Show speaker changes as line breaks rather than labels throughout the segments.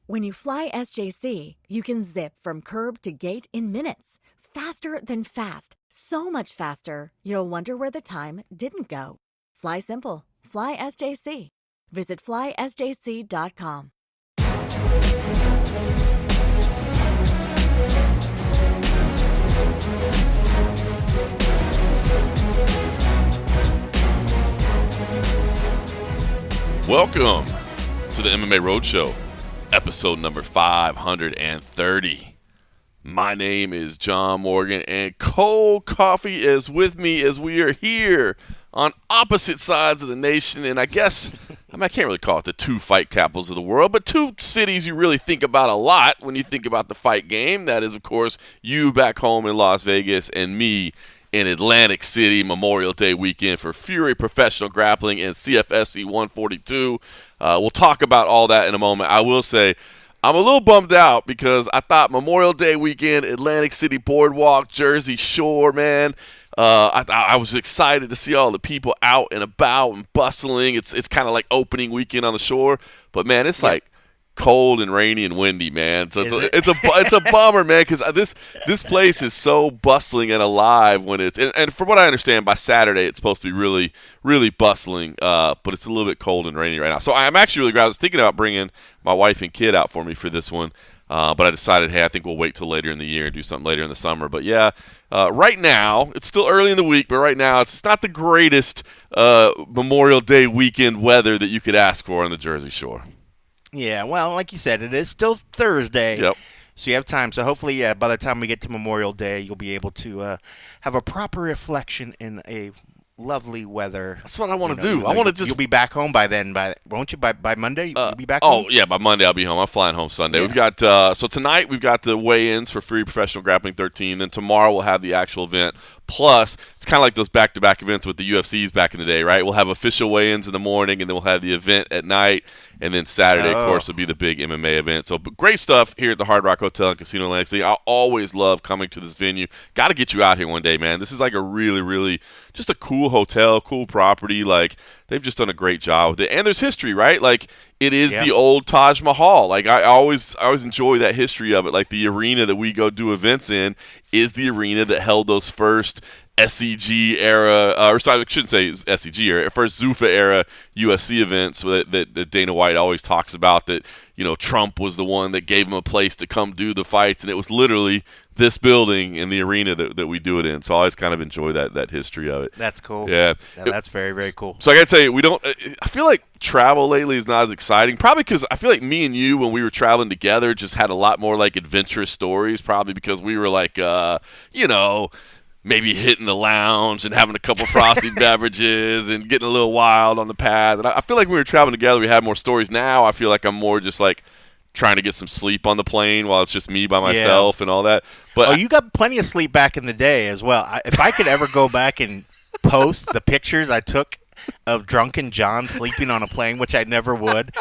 When you fly SJC, you can zip from curb to gate in minutes. Faster than fast. So much faster, you'll wonder where the time didn't go. Fly simple. Fly SJC. Visit flysjc.com.
Welcome to the MMA Roadshow, episode number 530. My name is John Morgan, and cold coffee is with me as we are here on opposite sides of the nation. And I guess, I can't really call it the two fight capitals of the world, but two cities you really think about a lot when you think about the fight game. That is, of course, you back home in Las Vegas and me in Atlantic City, Memorial Day weekend for Fury Professional Grappling and CFFC 142. We'll talk about all that in a moment. I will say I'm a little bummed out because I thought Memorial Day weekend, Atlantic City Boardwalk, Jersey Shore, man. I was excited to see all the people out and about and bustling. It's kind of like opening weekend on the shore, but man, it's like cold and rainy and windy, man. So it's a bummer, man, because this place is so bustling and alive when it's and from what I understand, by Saturday it's supposed to be really, really bustling. But it's a little bit cold and rainy right now. So I'm actually really glad. I was thinking about bringing my wife and kid out for me for this one, but I decided, hey, I think we'll wait till later in the year and do something later in the summer. But yeah, right now it's still early in the week, but right now it's not the greatest Memorial Day weekend weather that you could ask for on the Jersey Shore.
Yeah, well, like you said, it is still Thursday,
Yep.
So you have time. So hopefully, by the time we get to Memorial Day, you'll be able to have a proper reflection in a lovely weather.
That's what I want to do. I want to just.
You'll be back home by then. Won't you? By Monday, you'll be back home.
Oh yeah, by Monday I'll be home. I'm flying home Sunday.
Yeah.
We've got so tonight we've got the weigh-ins for Free Professional Grappling 13. Then tomorrow we'll have the actual event. Plus, it's kind of like those back-to-back events with the UFCs back in the day, right? We'll have official weigh-ins in the morning, and then we'll have the event at night. And then Saturday, of course, will be the big MMA event. So great stuff here at the Hard Rock Hotel and Casino Atlantic City. I always love coming to this venue. Got to get you out here one day, man. This is like a really, really just a cool hotel, cool property. Like, they've just done a great job with it. And there's history, right? Like, it is the old Taj Mahal. Like, I always enjoy that history of it. Like, the arena that we go do events in is the arena that held those first SEG era, or sorry, I shouldn't say SEG era, first Zuffa era UFC events that Dana White always talks about, that, you know, Trump was the one that gave him a place to come do the fights, and it was literally this building in the arena that we do it in. So I always kind of enjoy that history of it.
That's cool.
Yeah.
That's very, very cool.
So I got to tell you, I feel like travel lately is not as exciting, probably because I feel like me and you, when we were traveling together, just had a lot more like adventurous stories, probably because we were like, maybe hitting the lounge and having a couple frosty beverages and getting a little wild on the path. And I feel like when we were traveling together, we had more stories. Now I feel like I'm more just like trying to get some sleep on the plane while it's just me by myself and all that. But
you got plenty of sleep back in the day as well. If I could ever go back and post the pictures I took of drunken John sleeping on a plane, which I never would,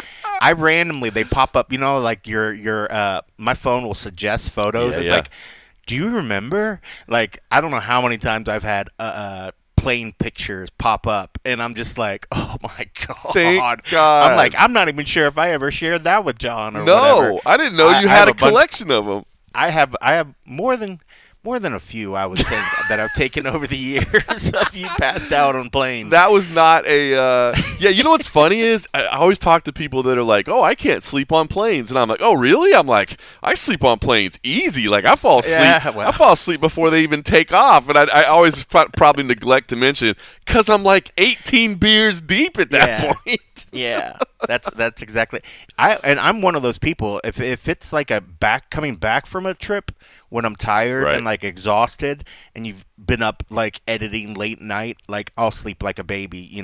they pop up, like your my phone will suggest photos. It's like, do you remember? Like, I don't know how many times I've had plane pictures pop up, and I'm just like, oh my God.
Thank God.
I'm like, I'm not even sure if I ever shared that with John or
whatever.
No,
I didn't know you had a collection of them.
I have more than a few, I would think, that I've taken over the years of you passed out on planes.
That was not a yeah, you know what's funny is I always talk to people that are like, oh, I can't sleep on planes. And I'm like, oh, really? I'm like, I sleep on planes easy. Like, I fall asleep.
Yeah, well.
I fall asleep before they even take off. And I always probably neglect to mention, because I'm like 18 beers deep at that point.
Yeah, that's exactly. I'm one of those people. If it's like coming back from a trip when I'm tired and like exhausted, and you've been up like editing late night, like I'll sleep like a baby.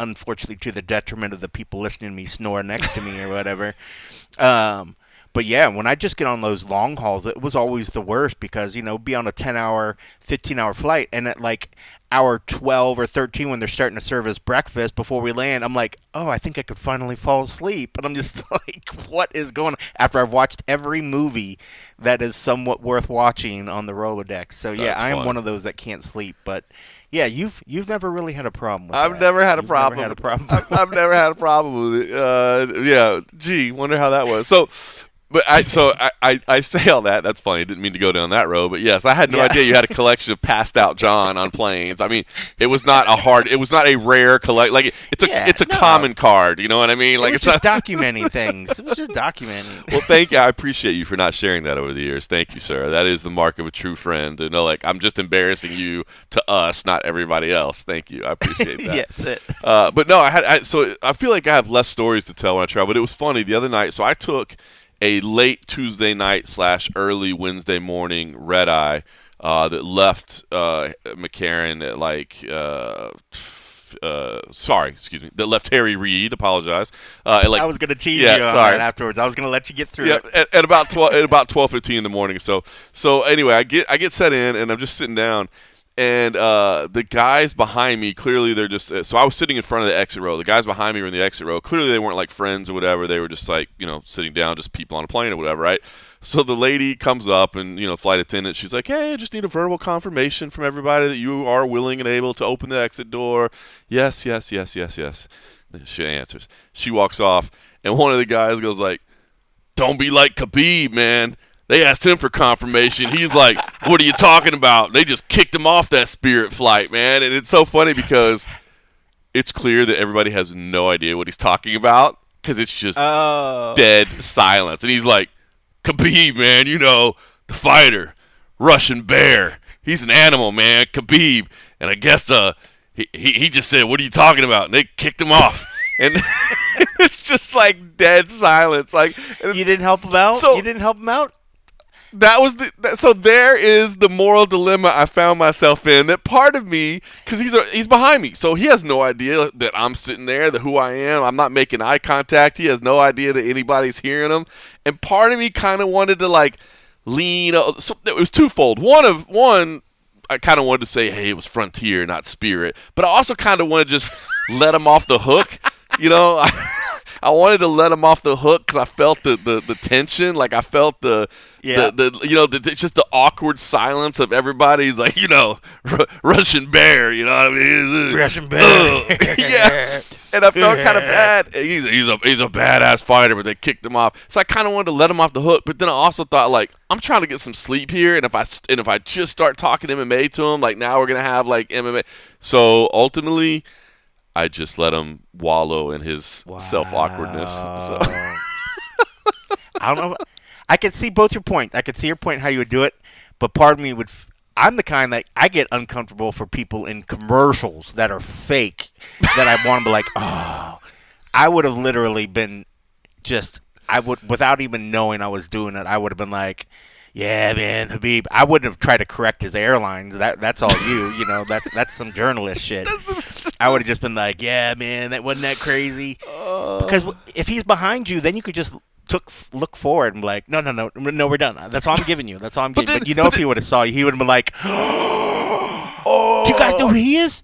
Unfortunately, to the detriment of the people listening to me snore next to me or whatever. But yeah, when I just get on those long hauls, it was always the worst because, be on a 10-hour, 15-hour flight, and at like hour 12 or 13 when they're starting to serve us breakfast before we land, I'm like, oh, I think I could finally fall asleep. And I'm just like, what is going on? After I've watched every movie that is somewhat worth watching on the Rolodex. So yeah, I am one of those that can't sleep, but yeah, you've never really had a problem with that.
I've never had a problem with it. Yeah, gee, wonder how that was. So But I say all that. That's funny. Didn't mean to go down that road. But yes, I had no idea you had a collection of passed out John on planes. I mean, it was not a rare collect. Like it's a common card. You know what I mean? Like
it's just documenting things. It was just documenting.
Well, thank you. I appreciate you for not sharing that over the years. Thank you, sir. That is the mark of a true friend. To know, like, I'm just embarrassing you to us, not everybody else. Thank you. I appreciate that.
Yeah, that's it.
But no, so I feel like I have less stories to tell when I travel. But it was funny the other night. So I took a late Tuesday night / early Wednesday morning red eye that left McCarran at that left Harry Reid. Apologize.
I was going to tease you on that afterwards. I was going to let you get through it.
At about 12:15 in the morning. So anyway, I get set in and I'm just sitting down. And the guys behind me, clearly they're just so I was sitting in front of the exit row. The guys behind me were in the exit row. Clearly they weren't like friends or whatever. They were just like, sitting down, just people on a plane or whatever, right? So the lady comes up and, flight attendant, she's like, hey, I just need a verbal confirmation from everybody that you are willing and able to open the exit door. Yes. She answers. She walks off, and one of the guys goes like, don't be like Khabib, man. They asked him for confirmation. He's like, what are you talking about? They just kicked him off that Spirit flight, man. And it's so funny because it's clear that everybody has no idea what he's talking about because it's just dead silence. And he's like, Khabib, man, the fighter, Russian bear. He's an animal, man, Khabib. And I guess he just said, what are you talking about? And they kicked him off. And it's just like dead silence. Like,
you didn't help him out? You didn't help him out?
So there is the moral dilemma I found myself in. That part of me, because he's behind me, so he has no idea that I'm sitting there, that who I am. I'm not making eye contact. He has no idea that anybody's hearing him. And part of me kind of wanted to like lean. So it was twofold. One, I kind of wanted to say, hey, it was Frontier, not Spirit. But I also kind of wanted to just let him off the hook. I wanted to let him off the hook because I felt the tension. Like I felt just the awkward silence of everybody's like, Russian bear, you know what I mean?
Russian bear.
Yeah. And I felt kind of bad. He's a badass fighter, but they kicked him off. So I kind of wanted to let him off the hook, but then I also thought like, I'm trying to get some sleep here, and if I just start talking MMA to him, like now we're gonna have like MMA. So ultimately, I just let him wallow in his self-awkwardness. So.
I don't know. I can see both your point. I could see your point how you would do it, but part of me would. I'm the kind that I get uncomfortable for people in commercials that are fake. That I want to be like, oh, I would have literally been without even knowing I was doing it. I would have been like, yeah, man, Habib. I wouldn't have tried to correct his airlines. That's all that's some journalist shit. I would have just been like, yeah, man, that wasn't that crazy. Because if he's behind you, then you could just look forward and be like, no, we're done. That's all I'm giving you. That's all I'm giving you. But if he would have saw you, he would have been like, oh, do you guys know who he is?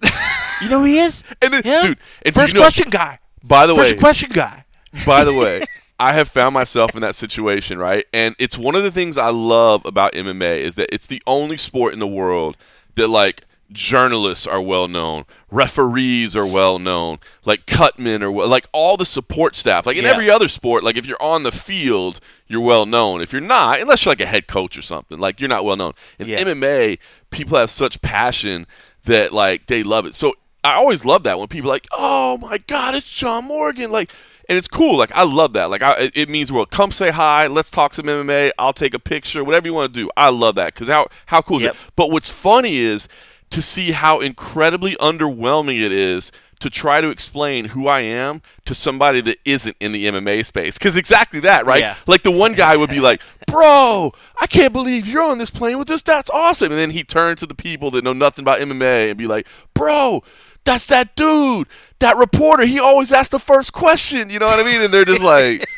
You know who he is?
And then,
yeah?
Dude,
first question guy.
By the way,
first question guy.
By the way, I have found myself in that situation, right? And it's one of the things I love about MMA is that it's the only sport in the world that, like, journalists are well known, referees are well known, like cutmen are like all the support staff. Like in every other sport, like if you're on the field, you're well known. If you're not, unless you're like a head coach or something, like you're not well known. In MMA, people have such passion that like they love it. So I always love that when people are like, oh my God, it's John Morgan, like. And it's cool. Like, I love that. Like, it means, well, come say hi. Let's talk some MMA. I'll take a picture. Whatever you want to do. I love that. Because how cool is it? But what's funny is to see how incredibly underwhelming it is to try to explain who I am to somebody that isn't in the MMA space. Because exactly that, right? Yeah. Like, the one guy would be like, bro, I can't believe you're on this plane with us. That's awesome. And then he turns to the people that know nothing about MMA and be like, bro, that's that dude, that reporter. He always asks the first question. You know what I mean? And they're just like,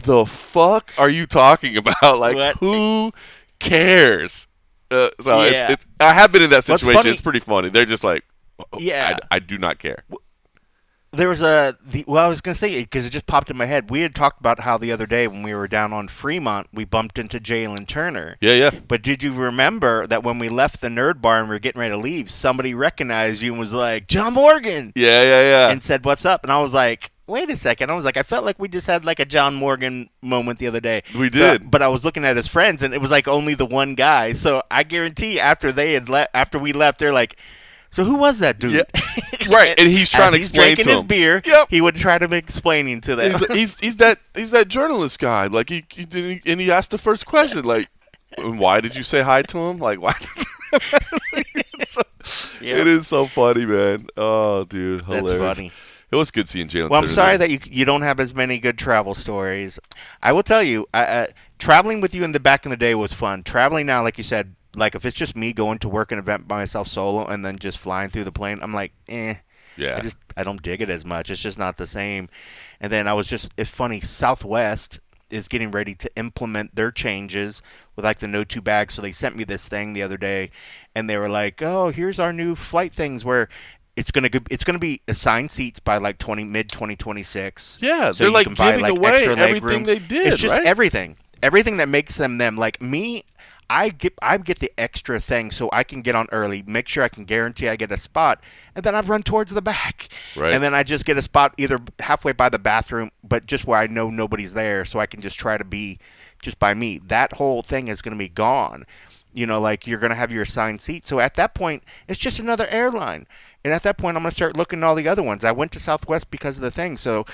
the fuck are you talking about? Like, what? Who cares? I have been in that situation. It's pretty funny. They're just like, I do not care.
There was I was going to say, because it just popped in my head. We had talked about how the other day when we were down on Fremont, we bumped into Jalen Turner.
Yeah.
But did you remember that when we left the Nerd Bar and we were getting ready to leave, somebody recognized you and was like, John Morgan.
Yeah.
And said, what's up? And I was like, wait a second. I was like, I felt like we just had like a John Morgan moment the other day.
We did.
But I was looking at his friends, and it was like only the one guy. So I guarantee after we left, they're like, so who was that dude?
Yeah. Right, and he's trying to explain to him.
He's drinking his beer.
Yep.
He would try to be explaining to them.
He's that journalist guy. Like he asked the first question, like, why did you say hi to him? Like, why? It is so funny, man. Oh, dude, hilarious.
That's funny.
It was good seeing Jalen.
Well, I'm sorry that you don't have as many good travel stories. I will tell you, traveling with you back in the day was fun. Traveling now, like you said, like if it's just me going to work an event by myself solo and then just flying through the plane, I'm like, Yeah. I don't dig it as much. It's just not the same. And then it's funny, Southwest is getting ready to implement their changes with like the no two bags. So they sent me this thing the other day, and they were like, "Oh, here's our new flight things where it's gonna be assigned seats by like mid 2026."
Yeah,
so
they're
you
like
can buy,
giving
like,
away
extra leg
everything
rooms.
they did.
It's just
right?
everything that makes them. Like me, I get the extra thing so I can get on early, make sure I can guarantee I get a spot, and then I run towards the back.
Right.
And then I just get a spot either halfway by the bathroom, but just where I know nobody's there, so I can just try to be just by me. That whole thing is going to be gone. Like you're going to have your assigned seat. So at that point, it's just another airline. And at that point, I'm going to start looking at all the other ones. I went to Southwest because of the thing. So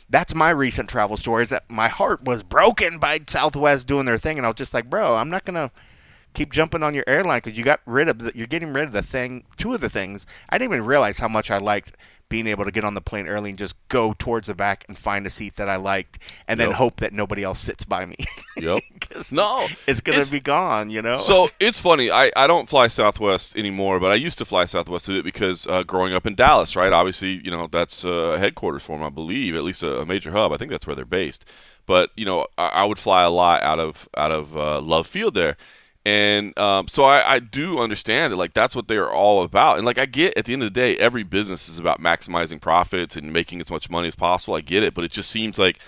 that's my recent travel story, is that my heart was broken by Southwest doing their thing. And I was just like, bro, I'm not going to keep jumping on your airline because you're getting rid of the thing, two of the things. I didn't even realize how much I liked being able to get on the plane early and just go towards the back and find a seat that I liked and then hope that nobody else sits by me.
Yep.
No, it's going to be gone,
So it's funny. I don't fly Southwest anymore, but I used to fly Southwest a bit because growing up in Dallas, right? Obviously, that's headquarters for them, I believe, at least a major hub. I think that's where they're based. But, I would fly a lot out of Love Field there. And so I do understand that, like, that's what they're all about. And, like, I get at the end of the day, every business is about maximizing profits and making as much money as possible. I get it. But it just seems like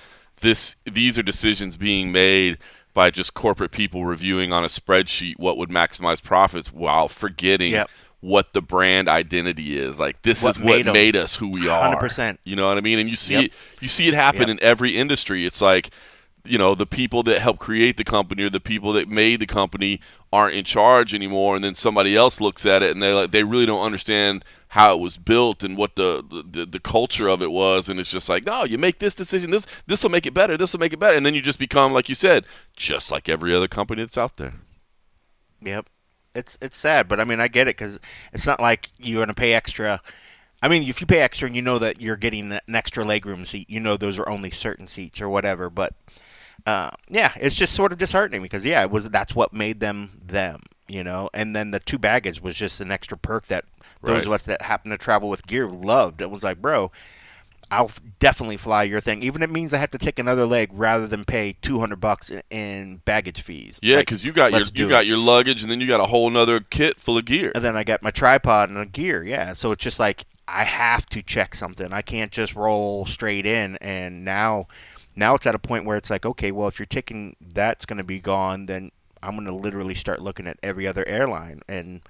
these are decisions being made by just corporate people reviewing on a spreadsheet what would maximize profits while forgetting what the brand identity is. Like, this is what made us who we are.
100%.
You know what I mean? And you see it happen in every industry. It's like, the people that helped create the company or the people that made the company aren't in charge anymore, and then somebody else looks at it and they really don't understand how it was built and what the culture of it was, and it's just like, no, you make this decision, this will make it better, and then you just become, like you said, just like every other company that's out there.
Yep. It's sad, but I mean, I get it, because it's not like you're going to pay extra. I mean, if you pay extra and you know that you're getting an extra legroom seat, those are only certain seats or whatever, but it's just sort of disheartening because, that's what made them, and then the two baggage was just an extra perk that those of us that happen to travel with gear loved. It was like, bro, I'll definitely fly your thing, even if it means I have to take another leg rather than pay $200 in baggage fees.
Yeah, because you got your luggage, and then you got a whole nother kit full of gear,
and then I got my tripod and a gear. Yeah, so it's just like I have to check something. I can't just roll straight in, and now it's at a point where it's like, okay, well, if you're taking that's going to be gone, then I'm going to literally start looking at every other airline. And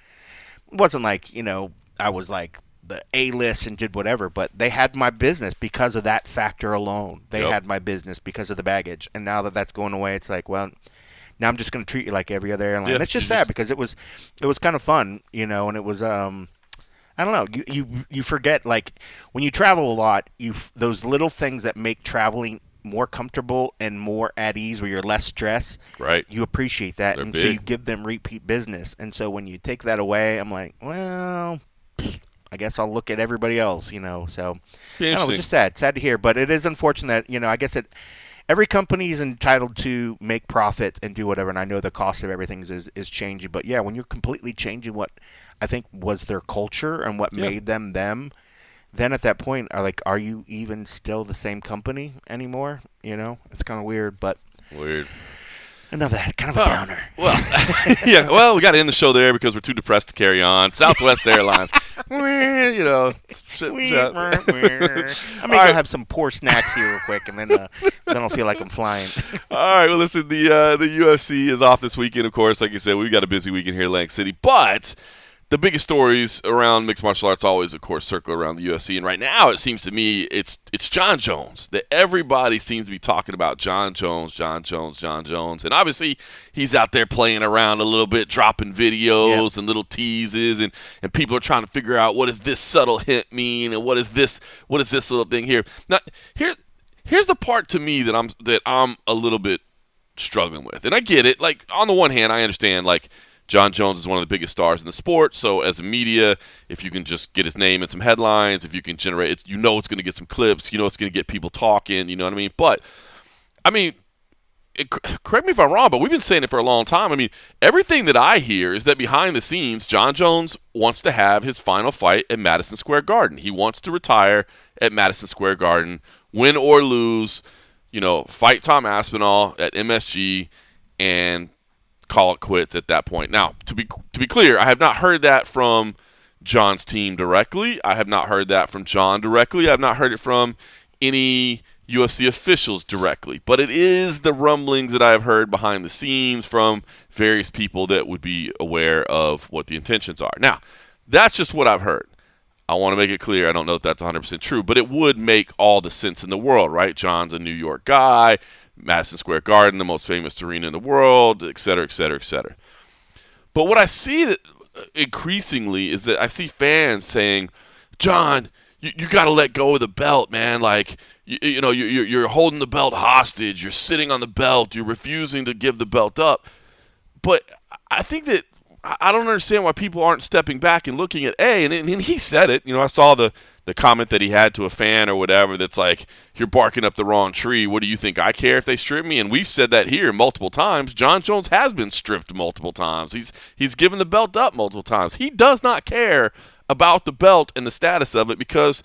it wasn't like, I was like the A-list and did whatever, but they had my business because of that factor alone. They had my business because of the baggage. And now that that's going away, it's like, well, now I'm just going to treat you like every other airline. And it's just sad because it was kind of fun, and it was I don't know. You forget, like, when you travel a lot, those little things that make traveling more comfortable and more at ease, where you're less stressed.
Right.
You appreciate that, and so you give them repeat business. And so when you take that away, I'm like, well, I guess I'll look at everybody else. So I don't know, it was just sad to hear. But it is unfortunate that I guess every company is entitled to make profit and do whatever. And I know the cost of everything is changing. But yeah, when you're completely changing what I think was their culture and what made them, then at that point, are you even still the same company anymore? It's kind of weird, but enough of that. Kind of a downer.
Well, we got to end the show there because we're too depressed to carry on. Southwest Airlines, I
may go have some poor snacks here real quick, and then I'll feel like I'm flying.
All right. Well, listen, the UFC is off this weekend, of course. Like you said, we've got a busy weekend here in Atlantic City, but the biggest stories around mixed martial arts always, of course, circle around the UFC. And right now, it seems to me it's Jon Jones. That everybody seems to be talking about Jon Jones, Jon Jones, Jon Jones. And obviously, he's out there playing around a little bit, dropping videos and little teases. And people are trying to figure out, what does this subtle hint mean? And what is this little thing here? Now, here's the part to me that I'm a little bit struggling with. And I get it. Like, on the one hand, I understand, like, Jon Jones is one of the biggest stars in the sport, so as a media, if you can just get his name in some headlines, if you can generate it, it's going to get some clips, it's going to get people talking, you know what I mean? But, I mean, correct me if I'm wrong, but we've been saying it for a long time. I mean, everything that I hear is that behind the scenes, Jon Jones wants to have his final fight at Madison Square Garden. He wants to retire at Madison Square Garden, win or lose, fight Tom Aspinall at MSG, and call it quits at that point. Now, to be clear, I have not heard that from Jon's team directly. I have not heard that from Jon directly. I have not heard it from any UFC officials directly. But it is the rumblings that I have heard behind the scenes from various people that would be aware of what the intentions are. Now, that's just what I've heard. I want to make it clear, I don't know if that's 100% true, but it would make all the sense in the world, right? Jon's a New York guy. Madison Square Garden, the most famous arena in the world, et cetera, et cetera, et cetera. But what I see that increasingly is that I see fans saying, Jon, you got to let go of the belt, man. Like, you're holding the belt hostage. You're sitting on the belt. You're refusing to give the belt up. But I think that I don't understand why people aren't stepping back and looking at and he said it. I saw the comment that he had to a fan or whatever that's like, you're barking up the wrong tree. What do you think? I care if they strip me? And we've said that here multiple times. Jon Jones has been stripped multiple times. He's given the belt up multiple times. He does not care about the belt and the status of it because,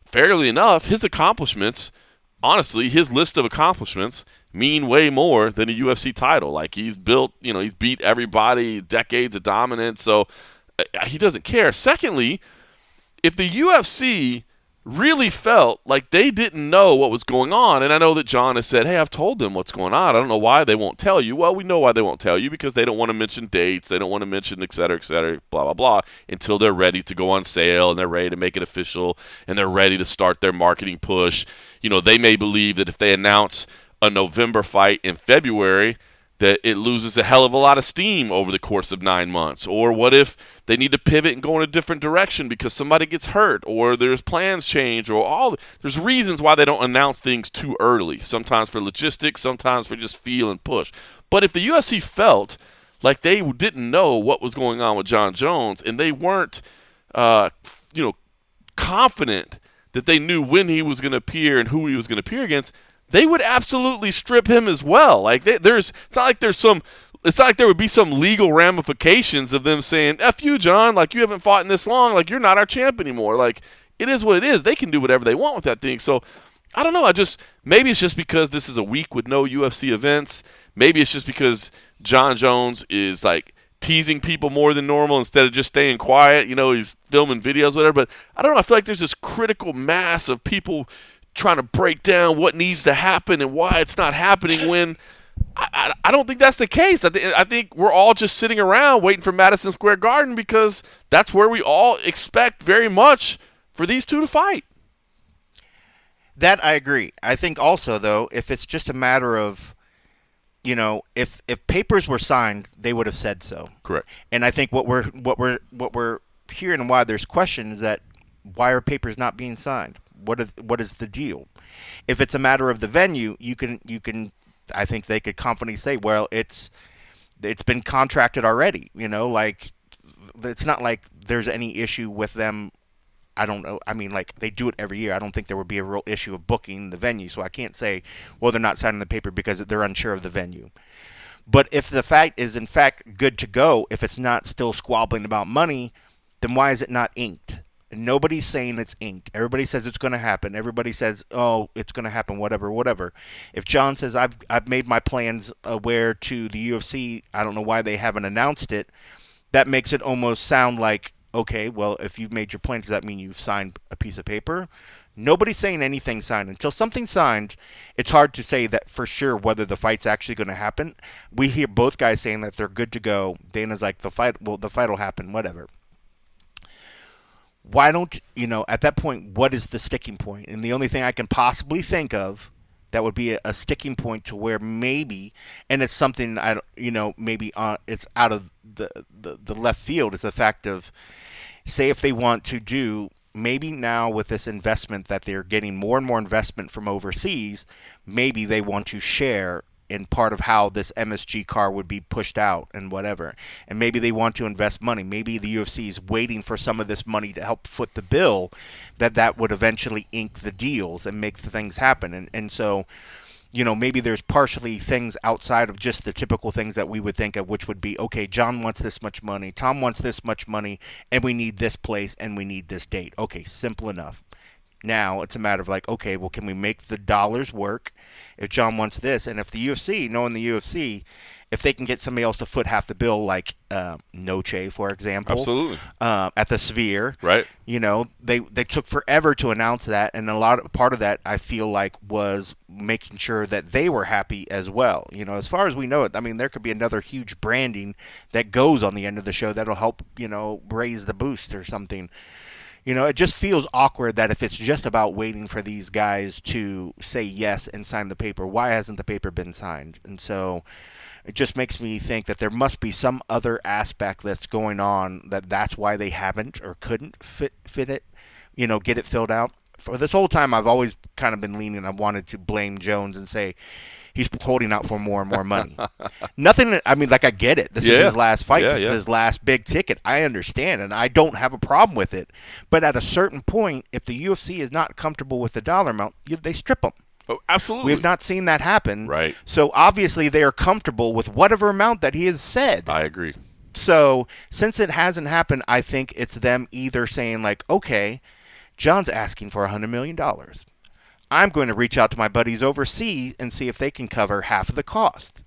fairly enough, his accomplishments, honestly, his list of accomplishments mean way more than a UFC title. Like, he's built, he's beat everybody, decades of dominance, so he doesn't care. Secondly, if the UFC really felt like they didn't know what was going on, and I know that Jon has said, hey, I've told them what's going on. I don't know why they won't tell you. Well, we know why they won't tell you, because they don't want to mention dates. They don't want to mention et cetera, blah, blah, blah, until they're ready to go on sale and they're ready to make it official and they're ready to start their marketing push. They may believe that if they announce a November fight in February, that it loses a hell of a lot of steam over the course of 9 months. Or what if they need to pivot and go in a different direction because somebody gets hurt or there's plans change or there's reasons why they don't announce things too early. Sometimes for logistics, sometimes for just feel and push. But if the UFC felt like they didn't know what was going on with Jon Jones and they weren't, confident that they knew when he was going to appear and who he was going to appear against, they would absolutely strip him as well. Like, it's not like there would be some legal ramifications of them saying, F you, Jon, like, you haven't fought in this long, like, you're not our champ anymore. Like, it is what it is. They can do whatever they want with that thing. So, I don't know. Maybe it's just because this is a week with no UFC events. Maybe it's just because Jon Jones is, like, teasing people more than normal instead of just staying quiet. He's filming videos, whatever. But I don't know. I feel like there's this critical mass of people trying to break down what needs to happen and why it's not happening when I don't think that's the case. I think we're all just sitting around waiting for Madison Square Garden because that's where we all expect very much for these two to fight.
That I agree. I think also, though, if it's just a matter of, if papers were signed, they would have said so.
Correct.
And I think what we're hearing and why there's questions is that why are papers not being signed? What is the deal? If it's a matter of the venue, you can I think they could confidently say, well, it's been contracted already. Like, it's not like there's any issue with them. I don't know. I mean, like, they do it every year. I don't think there would be a real issue of booking the venue. So I can't say, well, they're not signing the paper because they're unsure of the venue. But if the fact is in fact good to go, if it's not still squabbling about money, then why is it not inked? And nobody's saying it's inked. Everybody says it's going to happen. Everybody says, oh, it's going to happen, whatever. If Jon says, I've made my plans aware to the UFC, I don't know why they haven't announced it, that makes it almost sound like, okay, well, if you've made your plans, does that mean you've signed a piece of paper? Nobody's saying anything signed. Until something's signed, it's hard to say that for sure whether the fight's actually going to happen. We hear both guys saying that they're good to go. Dana's like, the fight will happen, whatever. why don't, at that point, what is the sticking point? And the only thing I can possibly think of that would be a sticking point to where maybe, and it's something maybe it's out of the left field, is the fact of, say if they want to do, maybe now with this investment that they're getting more and more investment from overseas, maybe they want to share in part of how this MSG car would be pushed out and whatever. And maybe they want to invest money. Maybe the UFC is waiting for some of this money to help foot the bill, that would eventually ink the deals and make the things happen. And so, maybe there's partially things outside of just the typical things that we would think of, which would be, okay, Jon wants this much money, Tom wants this much money, and we need this place and we need this date. Okay, simple enough. Now it's a matter of like, okay, well, can we make the dollars work if Jon wants this? And if the UFC, knowing the UFC, if they can get somebody else to foot half the bill, like Noche, for example.
Absolutely.
At the Sphere.
Right.
They took forever to announce that, and part of that, I feel like, was making sure that they were happy as well. As far as we know it, I mean, there could be another huge branding that goes on the end of the show that'll help, raise the boost or something. It just feels awkward that if it's just about waiting for these guys to say yes and sign the paper, why hasn't the paper been signed? And so it just makes me think that there must be some other aspect that's going on, that's why they haven't or couldn't fit it, get it filled out. For this whole time, I've always kind of been leaning. I wanted to blame Jones and say he's holding out for more and more money. Nothing. I mean, I get it. This is his last fight. This is his last big ticket. I understand, and I don't have a problem with it. But at a certain point, if the UFC is not comfortable with the dollar amount, they strip him.
Oh, absolutely.
We have not seen that happen.
Right.
So obviously they are comfortable with whatever amount that he has said.
I agree.
So since it hasn't happened, I think it's them either saying like, okay, Jon's asking for $100 million. I'm going to reach out to my buddies overseas and see if they can cover half of the cost.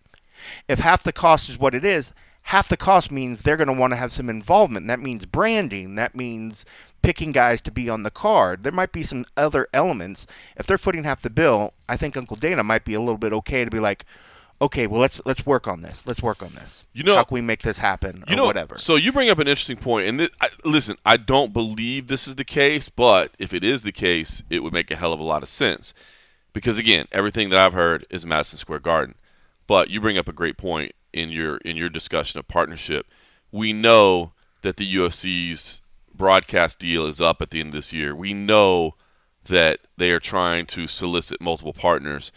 If half the cost is what it is, half the cost means they're going to want to have some involvement. That means branding. That means picking guys to be on the card. There might be some other elements. If they're footing half the bill, I think Uncle Dana might be a little bit okay to be like, okay, well, let's work on this. Let's work on this. How can we make this happen or whatever?
So you bring up an interesting point. And listen, I don't believe this is the case, but if it is the case, it would make a hell of a lot of sense. Because, again, everything that I've heard is Madison Square Garden. But you bring up a great point in your discussion of partnership. We know that the UFC's broadcast deal is up at the end of this year. We know that they are trying to solicit multiple partners.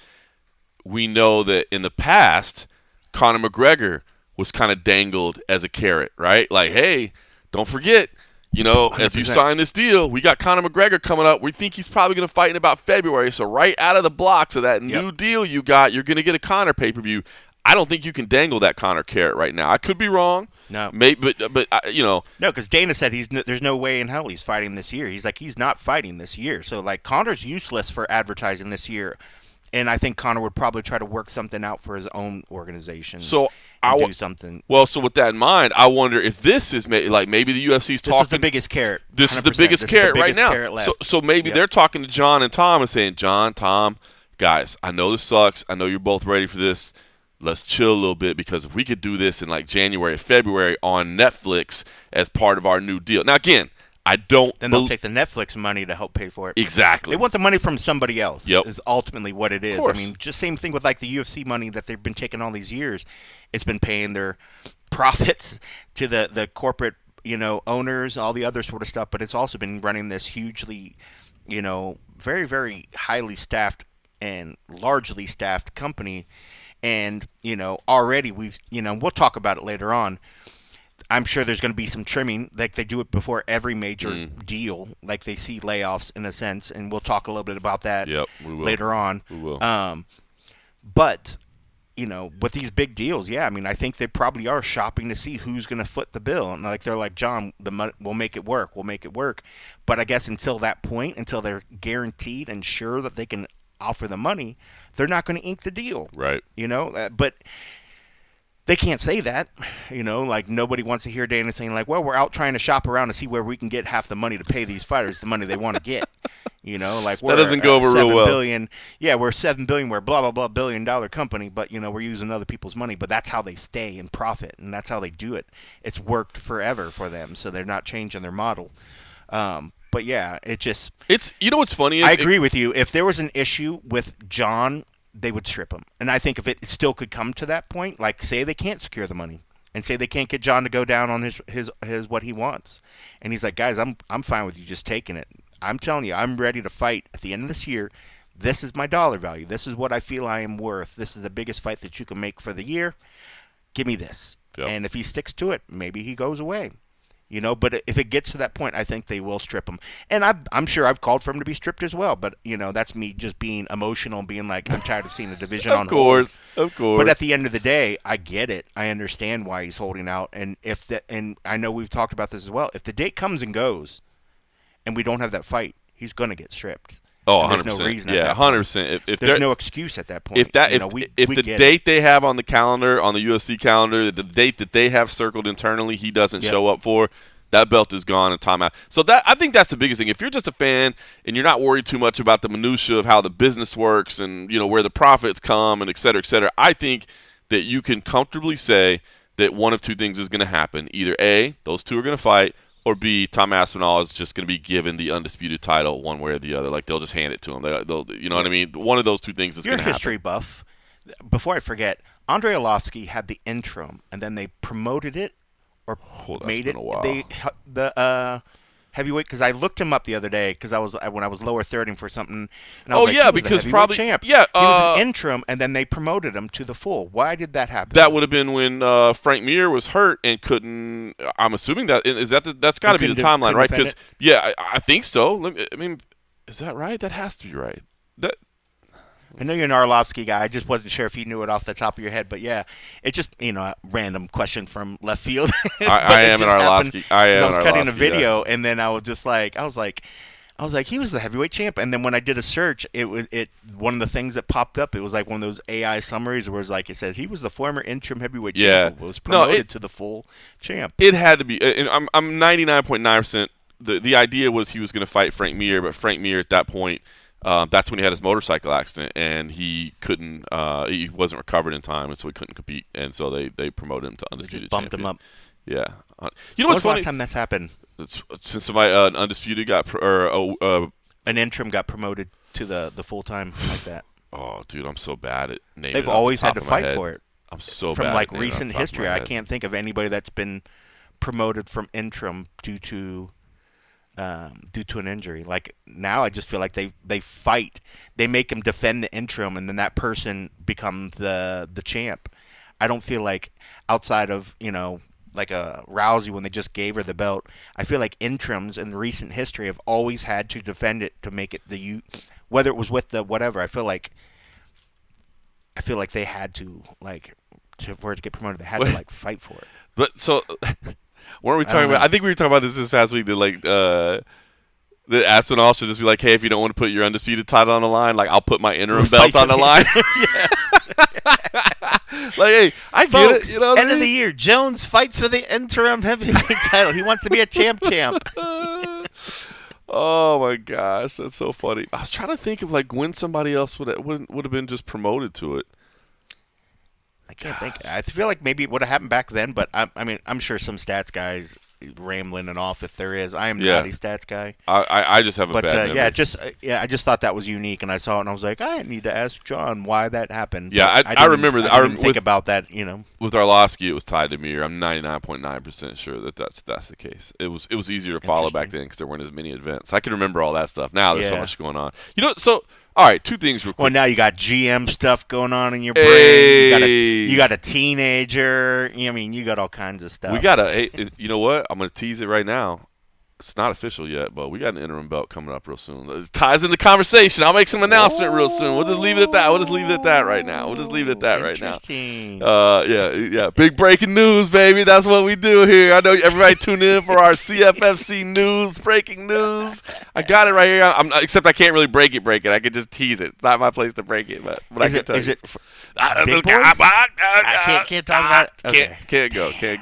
We know that in the past, Conor McGregor was kind of dangled as a carrot, right? Like, hey, don't forget, as you
100%.
sign this deal, we got Conor McGregor coming up. We think he's probably going to fight in about February. So right out of the blocks of that new deal you got, you're going to get a Conor pay-per-view. I don't think you can dangle that Conor carrot right now. I could be wrong.
No.
Maybe, but
No, because Dana said there's no way in hell he's fighting this year. He's like, he's not fighting this year. So, like, Conor's useless for advertising this year. And I think Conor would probably try to work something out for his own organization.
So
do something.
Well, so with that in mind, I wonder if this is maybe the UFC's talking.
This is the biggest carrot.
This is the biggest carrot right now. So maybe they're talking to Jon and Tom and saying, Jon, Tom, guys, I know this sucks. I know you're both ready for this. Let's chill a little bit, because if we could do this in like January or February on Netflix as part of our new deal. Now, again, I don't.
Then they'll take the Netflix money to help pay for it.
Exactly.
They want the money from somebody else.
Yep.
Is ultimately what it is.
Of course.
I mean, just same thing with like the UFC money that they've been taking all these years. It's been paying their profits to the corporate, owners, all the other sort of stuff. But it's also been running this hugely, very, very highly staffed and largely staffed company. And, already we've, we'll talk about it later on. I'm sure there's going to be some trimming, like they do it before every major deal, like they see layoffs in a sense, and we'll talk a little bit about that later on.
We will.
But, with these big deals, I mean, I think they probably are shopping to see who's going to foot the bill. And they're like, Jon, we'll make it work. We'll make it work. But I guess until that point, until they're guaranteed and sure that they can offer the money, they're not going to ink the deal.
Right.
But they can't say that, like nobody wants to hear Dana saying like, well, we're out trying to shop around to see where we can get half the money to pay these fighters the money they want to get. Like we're
that doesn't go over real well.
Billion, we're $7 billion, we're blah, blah, blah $billion company, but we're using other people's money, but that's how they stay and profit, and that's how they do it. It's worked forever for them, so they're not changing their model. But yeah, it's
what's funny is
I agree with you. If there was an issue with Jon, they would strip him. And I think if it still could come to that point, like say they can't secure the money and say they can't get Jon to go down on his what he wants. And he's like, guys, I'm fine with you just taking it. I'm telling you, I'm ready to fight at the end of this year. This is my dollar value. This is what I feel I am worth. This is the biggest fight that you can make for the year. Give me this. Yep. And if he sticks to it, maybe he goes away. But if it gets to that point, I think they will strip him. And I'm sure I've called for him to be stripped as well. But, that's me just being emotional and being like, I'm tired of seeing the division on hold.
Of course.
But at the end of the day, I get it. I understand why he's holding out. And and I know we've talked about this as well. If the date comes and goes and we don't have that fight, he's going to get stripped.
Oh, 100%.
There's no reason.
Yeah, 100%. If
there's no excuse at that point.
If the date they have on the calendar, on the UFC calendar, the date that they have circled internally, he doesn't show up for, that belt is gone and timeout. So I think that's the biggest thing. If you're just a fan and you're not worried too much about the minutia of how the business works and where the profits come and et cetera, I think that you can comfortably say that one of two things is going to happen. Either A, those two are going to fight, or B, Tom Aspinall is just going to be given the undisputed title one way or the other. Like they'll just hand it to him. They'll you know what I mean? One of those two things is going to happen.
You're a history buff. Before I forget, Andrei Arlovski had the interim, and then they promoted it. Or made it the heavyweight, because I looked him up the other day because when I was lower thirding for something. And I was he was probably champ.
Yeah,
he was an interim, and then they promoted him to the full. Why did that happen?
That would have been when Frank Mir was hurt and couldn't. I'm assuming that's got to be the timeline, right? Because I think so. I mean, is that right? That has to be right.
I know you're an Arlovski guy. I just wasn't sure if you knew it off the top of your head. But yeah, it just, a random question from left field.
I am an Arlovski.
I was cutting a video, and then I was just like, I was like, he was the heavyweight champ. And then when I did a search, one of the things that popped up, it was like one of those AI summaries where it was like, it said he was the former interim heavyweight champ, was promoted to the full champ.
It had to be. And I'm 99.9%. The idea was he was going to fight Frank Mir, but Frank Mir at that point, that's when he had his motorcycle accident, and he couldn't. He wasn't recovered in time, and so he couldn't compete. And so they promoted him to undisputed.
They just bumped him up.
Yeah.
When was the last time that's happened?
Since somebody undisputed
an interim got promoted to the full time like that.
Oh, dude, I'm so bad at naming.
They've always had to fight for it.
I'm so
from
bad
like recent history. I can't think of anybody that's been promoted from interim due to an injury. Like now, I just feel like they fight. They make him defend the interim, and then that person becomes the champ. I don't feel like outside of like a Rousey when they just gave her the belt. I feel like interims in recent history have always had to defend it to make it whether it was with the whatever. I feel like they had to for it to get promoted. They had to fight for it.
But so. What are we talking about? I think we were talking about this past week that the Aspinall should just be like, hey, if you don't want to put your undisputed title on the line, like I'll put my interim belt on the line. Like, hey, I get it.
End of the year, Jones fights for the interim heavyweight title. He wants to be a champ.
Oh my gosh, that's so funny. I was trying to think of when somebody else would have been just promoted to it.
I can't think. I feel like maybe it would have happened back then, but I'm sure some stats guys rambling and off if there is. I am not a stats guy.
I just have a bad memory.
I just thought that was unique, and I saw it and I was like, I need to ask Jon why that happened.
Yeah, I remember that.
I didn't think about that.
With Arlovski, it was tied to Mir. I'm 99.9% sure that's the case. It was easier to follow back then because there weren't as many events. I can remember all that stuff. Now there's so much going on. So. All right, two things real quick.
Well, now you got GM stuff going on in your brain. You got a teenager. You got all kinds of stuff.
Hey, you know what? I'm going to tease it right now. It's not official yet, but we got an interim belt coming up real soon. It ties in the conversation. I'll make some announcement real soon. We'll just leave it at that. Right now.
Interesting.
Yeah. Big breaking news, baby. That's what we do here. I know everybody tune in for our CFFC news, breaking news. I got it right here. Except I can't really break it. I can just tease it. It's not my place to break it, but I can tell you. Is it
big boys? I can't talk about it. Okay.
Can't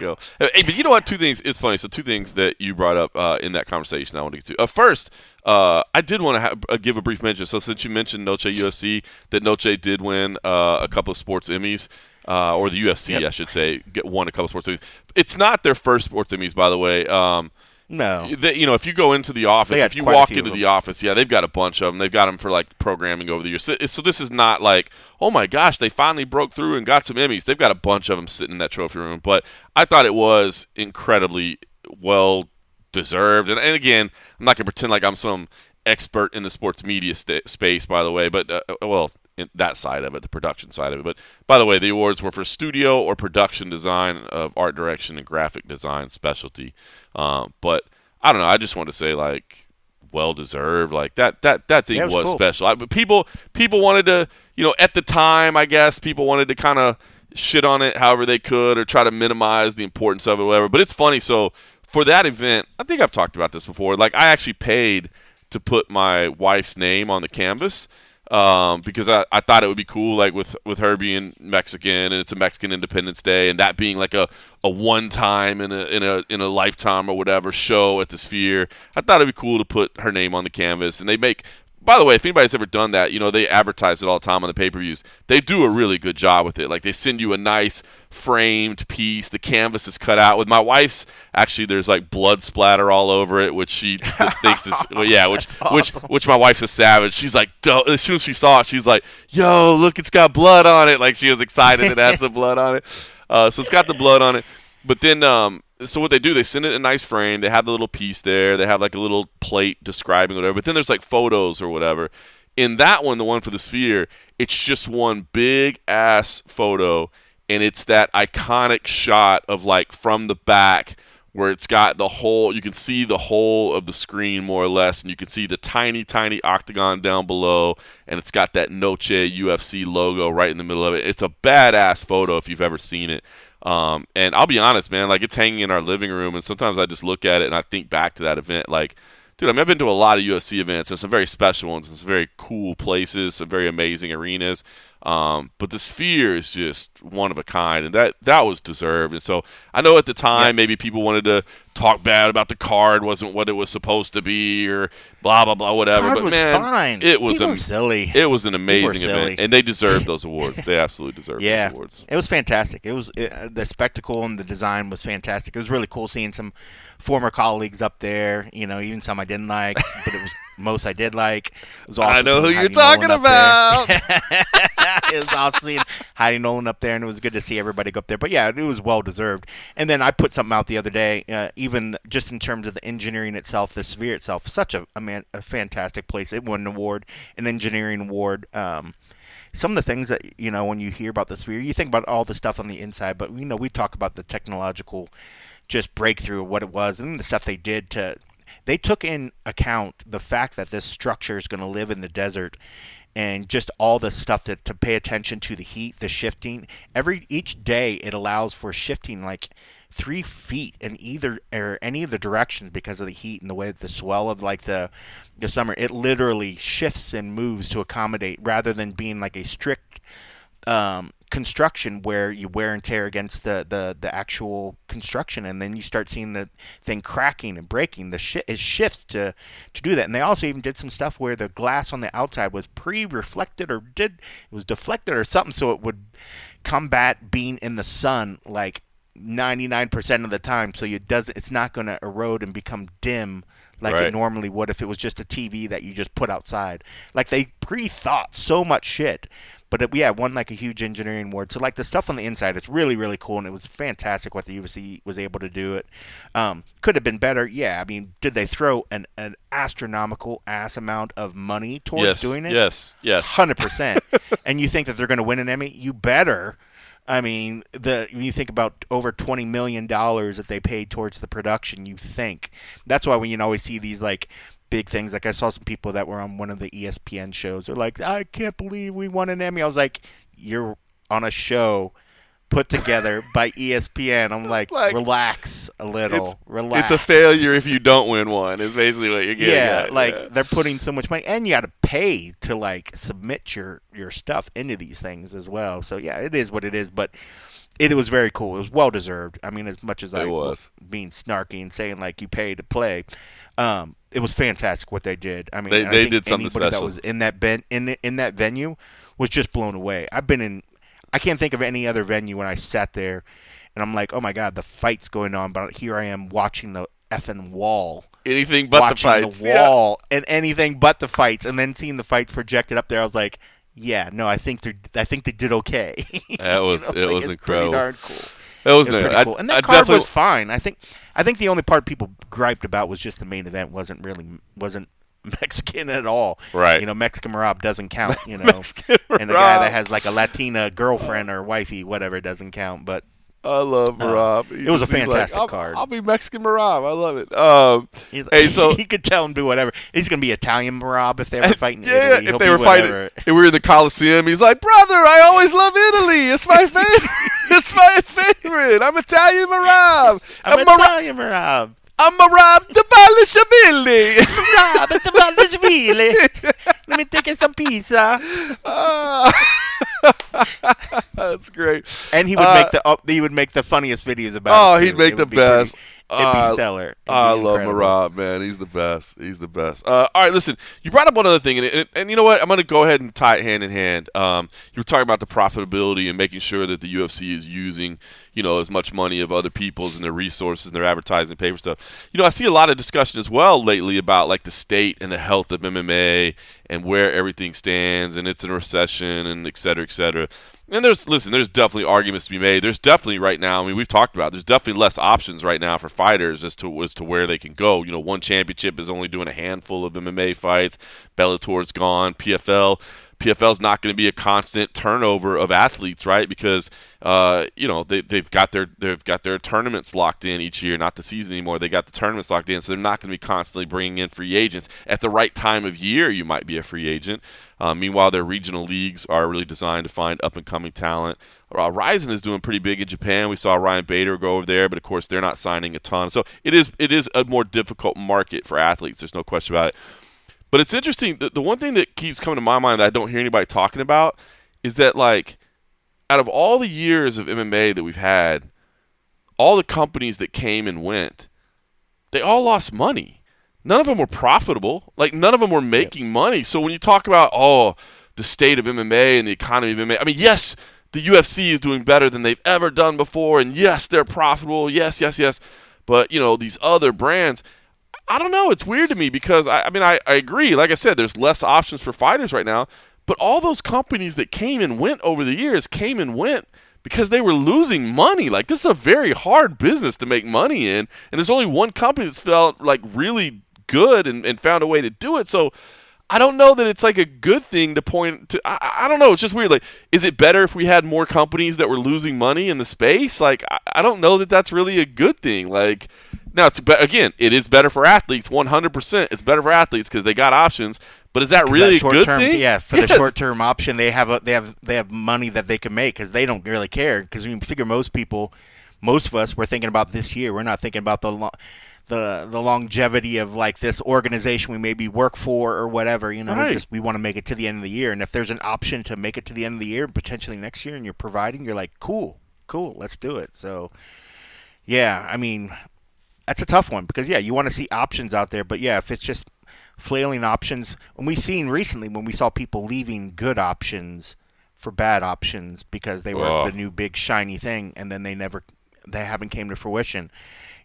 go. Hey, but you know what? Two things. It's funny. So two things that you brought up in that conversation I want to get to. First, I did want to give a brief mention. So since you mentioned Noche UFC, that Noche did win a couple of sports Emmys, or the UFC, I should say, won a couple of sports Emmys. It's not their first sports Emmys, by the way.
No.
If you go into the office, if you walk into the office, they've got a bunch of them. They've got them for like programming over the years. So this is not like, oh my gosh, they finally broke through and got some Emmys. They've got a bunch of them sitting in that trophy room. But I thought it was incredibly well deserved. And again, I'm not going to pretend like I'm some expert in the sports media space, by the way, but in that side of it, the production side of it. But by the way, the awards were for studio or production design of art direction and graphic design specialty. But I don't know. I just want to say, like, well deserved. Like that thing was
cool.
special. But people wanted to, at the time, I guess people wanted to kind of shit on it however they could or try to minimize the importance of it, or whatever. But it's funny. So for that event, I think I've talked about this before. Like, I actually paid to put my wife's name on the canvas. Because I thought it would be cool, like with her being Mexican and it's a Mexican Independence Day, and that being like a one time in a lifetime or whatever show at the Sphere. I thought it'd be cool to put her name on the canvas. And they make, by the way, if anybody's ever done that, they advertise it all the time on the pay-per-views. They do a really good job with it. Like, they send you a nice framed piece. The canvas is cut out. With my wife's, actually, there's like blood splatter all over it, which she thinks is, awesome. which my wife's a savage. She's like, as soon as she saw it, she's like, yo, look, it's got blood on it. Like, she was excited it had some blood on it. So it's got the blood on it. But then, so what they do, they send it in a nice frame. They have the little piece there. They have like a little plate describing whatever. But then there's like photos or whatever. In that one, the one for the Sphere, it's just one big ass photo, and it's that iconic shot of like from the back where it's got the whole. You can see the whole of the screen more or less, and you can see the tiny, tiny octagon down below, and it's got that Noche UFC logo right in the middle of it. It's a badass photo if you've ever seen it. And I'll be honest, man, like, it's hanging in our living room, and sometimes I just look at it and I think back to that event. Like, dude, I've been to a lot of UFC events, and some very special ones, and some very cool places, some very amazing arenas. But the Sphere is just one of a kind, and that was deserved. And so I know at the time maybe people wanted to talk bad about the card wasn't what it was supposed to be, or blah blah blah whatever.
Card
but
was
man,
fine.
it was
silly.
It was an amazing event, and they deserved those awards. They absolutely deserved those awards.
It was fantastic. The spectacle and the design was fantastic. It was really cool seeing some former colleagues up there. Even some I didn't like, but it was most I did like. It was awesome.
I know who you're talking about.
It was awesome seeing Heidi Nolan up there, and it was good to see everybody go up there. But yeah, it was well deserved. And then I put something out the other day, even just in terms of the engineering itself, the Sphere itself, such a fantastic place. It won an award, an engineering award. Some of the things that, when you hear about the Sphere, you think about all the stuff on the inside, but we talk about the technological just breakthrough of what it was and the stuff they did to. They took in account the fact that this structure is going to live in the desert, and just all the stuff to pay attention to the heat, the shifting. Each day it allows for shifting like 3 feet in either or any of the directions because of the heat and the way that the swell of like the summer. It literally shifts and moves to accommodate, rather than being like a strict construction where you wear and tear against the actual construction, and then you start seeing the thing cracking and breaking. It shifts to do that. And they also even did some stuff where the glass on the outside was pre-reflected it was deflected or something, so it would combat being in the sun like 99% of the time, so it's not going to erode and become dim like it normally would if it was just a TV that you just put outside. Like, they pre-thought so much shit. But it won like a huge engineering award. So like the stuff on the inside, it's really, really cool, and it was fantastic what the UFC was able to do it. Could have been better, yeah. I mean, did they throw an astronomical ass amount of money towards doing it?
Yes,
100%. And you think that they're going to win an Emmy? You better. I mean, when you think about over $20 million that they paid towards the production, you think. That's why when you always see these like big things, like I saw some people that were on one of the ESPN shows, they're like, I can't believe we won an Emmy. I was like, you're on a show put together by ESPN. I'm like relax a little. Relax.
It's a failure if you don't win one, is basically what you're getting at.
They're putting so much money, and you got to pay to like submit your stuff into these things as well. So yeah, it is what it is, but it was very cool. It was well deserved. I mean, as much as I was being snarky and saying like you pay to play, it was fantastic what they did. I mean,
they did something special.
That was in that venue was just blown away. I can't think of any other venue when I sat there and I'm like, oh my God, the fight's going on, but here I am watching effing wall.
Anything but the fights.
The wall and anything but the fights, and then seeing the fights projected up there, I was like, yeah, no, I think they did okay.
It was incredible.
Pretty darn cool.
It was
pretty cool. And that card was fine. I think the only part people griped about was just the main event wasn't Mexican at all.
Right.
Mexican Marab doesn't count, and the guy that has like a Latina girlfriend or wifey, whatever, doesn't count. But
I love Marab.
It was a fantastic card.
I'll be Mexican Marab. I love it. Hey, so
he could tell him to do whatever. He's gonna be Italian Marab if they ever fight in Italy.
Yeah, if they were fighting, if we were in the Coliseum, he's like, brother, I always love Italy. It's my favorite. It's my favorite. I'm Italian Marab.
I'm Italian Marab.
I'm Marab the Balashvili.
Marab the Balashvili. Let me take some pizza.
That's great.
And he would make the funniest videos about it.
Oh, he'd make the best.
It'd be stellar.
I love Marab, man. He's the best. He's the best. All right, listen. You brought up one other thing, and you know what? I'm going to go ahead and tie it hand in hand. You were talking about the profitability and making sure that the UFC is using, as much money of other people's and their resources and their advertising, paper stuff. I see a lot of discussion as well lately about like the state and the health of MMA and where everything stands, and it's in a recession, and et cetera, et cetera. And there's definitely arguments to be made. There's definitely right now, we've talked about it, there's definitely less options right now for fighters as to where they can go. One championship is only doing a handful of MMA fights. Bellator's gone. PFL's not going to be a constant turnover of athletes, right? Because they've got their tournaments locked in each year, not the season anymore. They got the tournaments locked in, so they're not going to be constantly bringing in free agents. At the right time of year, you might be a free agent. Meanwhile, their regional leagues are really designed to find up-and-coming talent. Ryzen is doing pretty big in Japan. We saw Ryan Bader go over there, but of course they're not signing a ton. So it is a more difficult market for athletes. There's no question about it. But it's interesting. The one thing that keeps coming to my mind that I don't hear anybody talking about is that, like, out of all the years of MMA that we've had, all the companies that came and went, they all lost money. None of them were profitable. Like, none of them were making money. So when you talk about, the state of MMA and the economy of MMA, yes, the UFC is doing better than they've ever done before, and yes, they're profitable. Yes. But, these other brands, I don't know. It's weird to me because, I agree. Like I said, there's less options for fighters right now. But all those companies that came and went over the years came and went because they were losing money. Like, this is a very hard business to make money in. And there's only one company that's felt like really good and found a way to do it. So I don't know that it's like a good thing to point to. I don't know. It's just weird. Like, is it better if we had more companies that were losing money in the space? Like, I don't know that that's really a good thing. Like, now, it is better for athletes, 100%. It's better for athletes because they got options. But is that really a good thing?
Yeah, for the short-term option, they have money that they can make because they don't really care. Because you figure most of us, we're thinking about this year. We're not thinking about the longevity of like this organization we maybe work for or whatever.
Right.
We want to make it to the end of the year. And if there's an option to make it to the end of the year, potentially next year, and you're providing, you're like, cool, let's do it. So, yeah, that's a tough one because, you want to see options out there. But, if it's just flailing options, and we've seen recently when we saw people leaving good options for bad options because they were the new big shiny thing, and then they haven't came to fruition.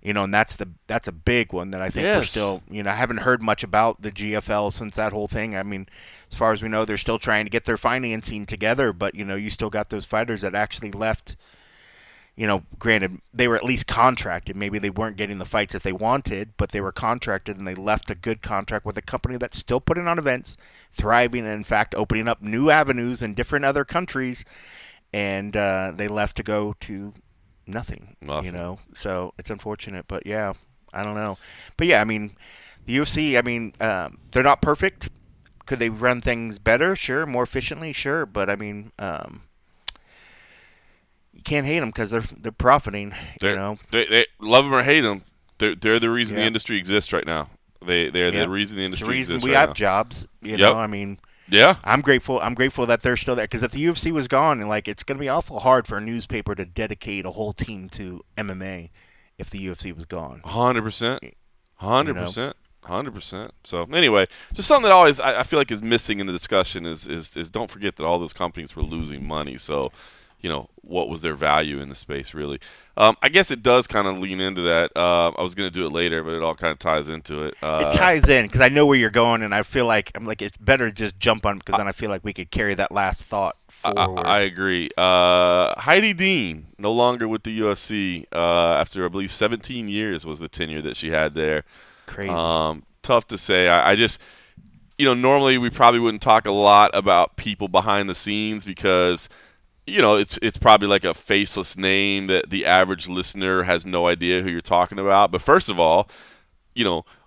And that's a big one that I think we're still, I haven't heard much about the GFL since that whole thing. As far as we know, they're still trying to get their financing together, but, you still got those fighters that actually left. Granted, they were at least contracted. Maybe they weren't getting the fights that they wanted, but they were contracted, and they left a good contract with a company that's still putting on events, thriving, and in fact opening up new avenues in different other countries, and they left to go to nothing. So it's unfortunate, but I don't know. But the UFC, they're not perfect. Could they run things better? Sure. More efficiently? Sure. But you can't hate them because they're profiting. They
love them or hate them. They're the reason the industry exists right now. They're the reason the industry exists.
We have jobs.
Yeah.
I'm grateful that they're still there because if the UFC was gone, and it's going to be awful hard for a newspaper to dedicate a whole team to MMA if the UFC was gone.
100%. 100%. So anyway, just something that always I feel like is missing in the discussion is don't forget that all those companies were losing money. So what was their value in the space, really. I guess it does kind of lean into that. I was going to do it later, but it all kind of ties into it.
It ties in because I know where you're going, and I feel like it's better to just jump on because then I feel like we could carry that last thought forward.
I agree. Heidi Dean, no longer with the UFC after, I believe, 17 years was the tenure that she had there.
Crazy.
Tough to say. I just, normally we probably wouldn't talk a lot about people behind the scenes because – it's probably like a faceless name that the average listener has no idea who you're talking about. But first of all,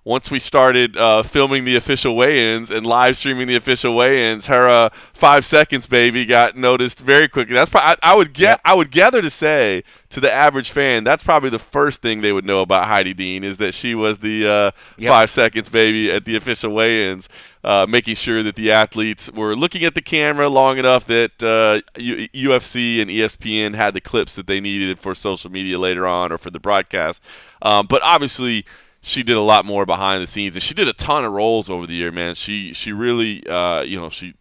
once we started filming the official weigh-ins and live streaming the official weigh-ins, her 5 seconds baby got noticed very quickly. That's probably, I would gather to say to the average fan, that's probably the first thing they would know about Heidi Dean is that she was the 5 seconds baby at the official weigh-ins. Making sure that the athletes were looking at the camera long enough that UFC and ESPN had the clips that they needed for social media later on or for the broadcast. But obviously, she did a lot more behind the scenes, and she did a ton of roles over the year, man. She really, she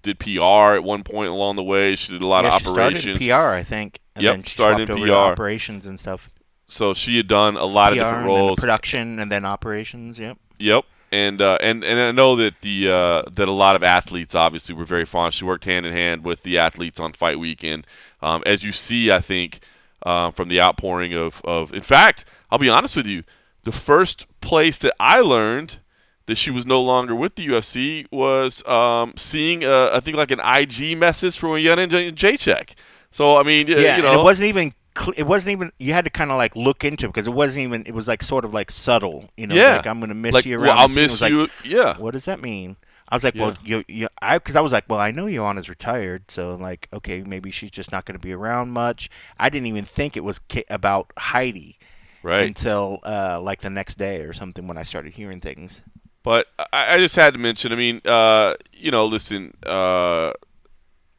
did PR at one point along the way. She did a lot of operations.
She started in PR, I think. And then she
started in
over
PR.
to operations and stuff.
So she had done a lot of different roles.
And then production and then operations,
Yep. And I know that that a lot of athletes obviously were very fond. She worked hand in hand with the athletes on fight weekend, as you see. I think from the outpouring of in fact, I'll be honest with you, the first place that I learned that she was no longer with the UFC was seeing I think like an IG message from a young Jacek. So I mean,
and it wasn't even. You had to kind of like look into it because it wasn't even. It was like sort of like subtle, like I'm gonna miss you around.
Well, I'll miss you.
Like, what does that mean? I was like, well, because I was like, well, I know Joanna's retired, so like, okay, maybe she's just not gonna be around much. I didn't even think it was about Heidi, until like the next day or something when I started hearing things.
But I just had to mention. I mean, listen.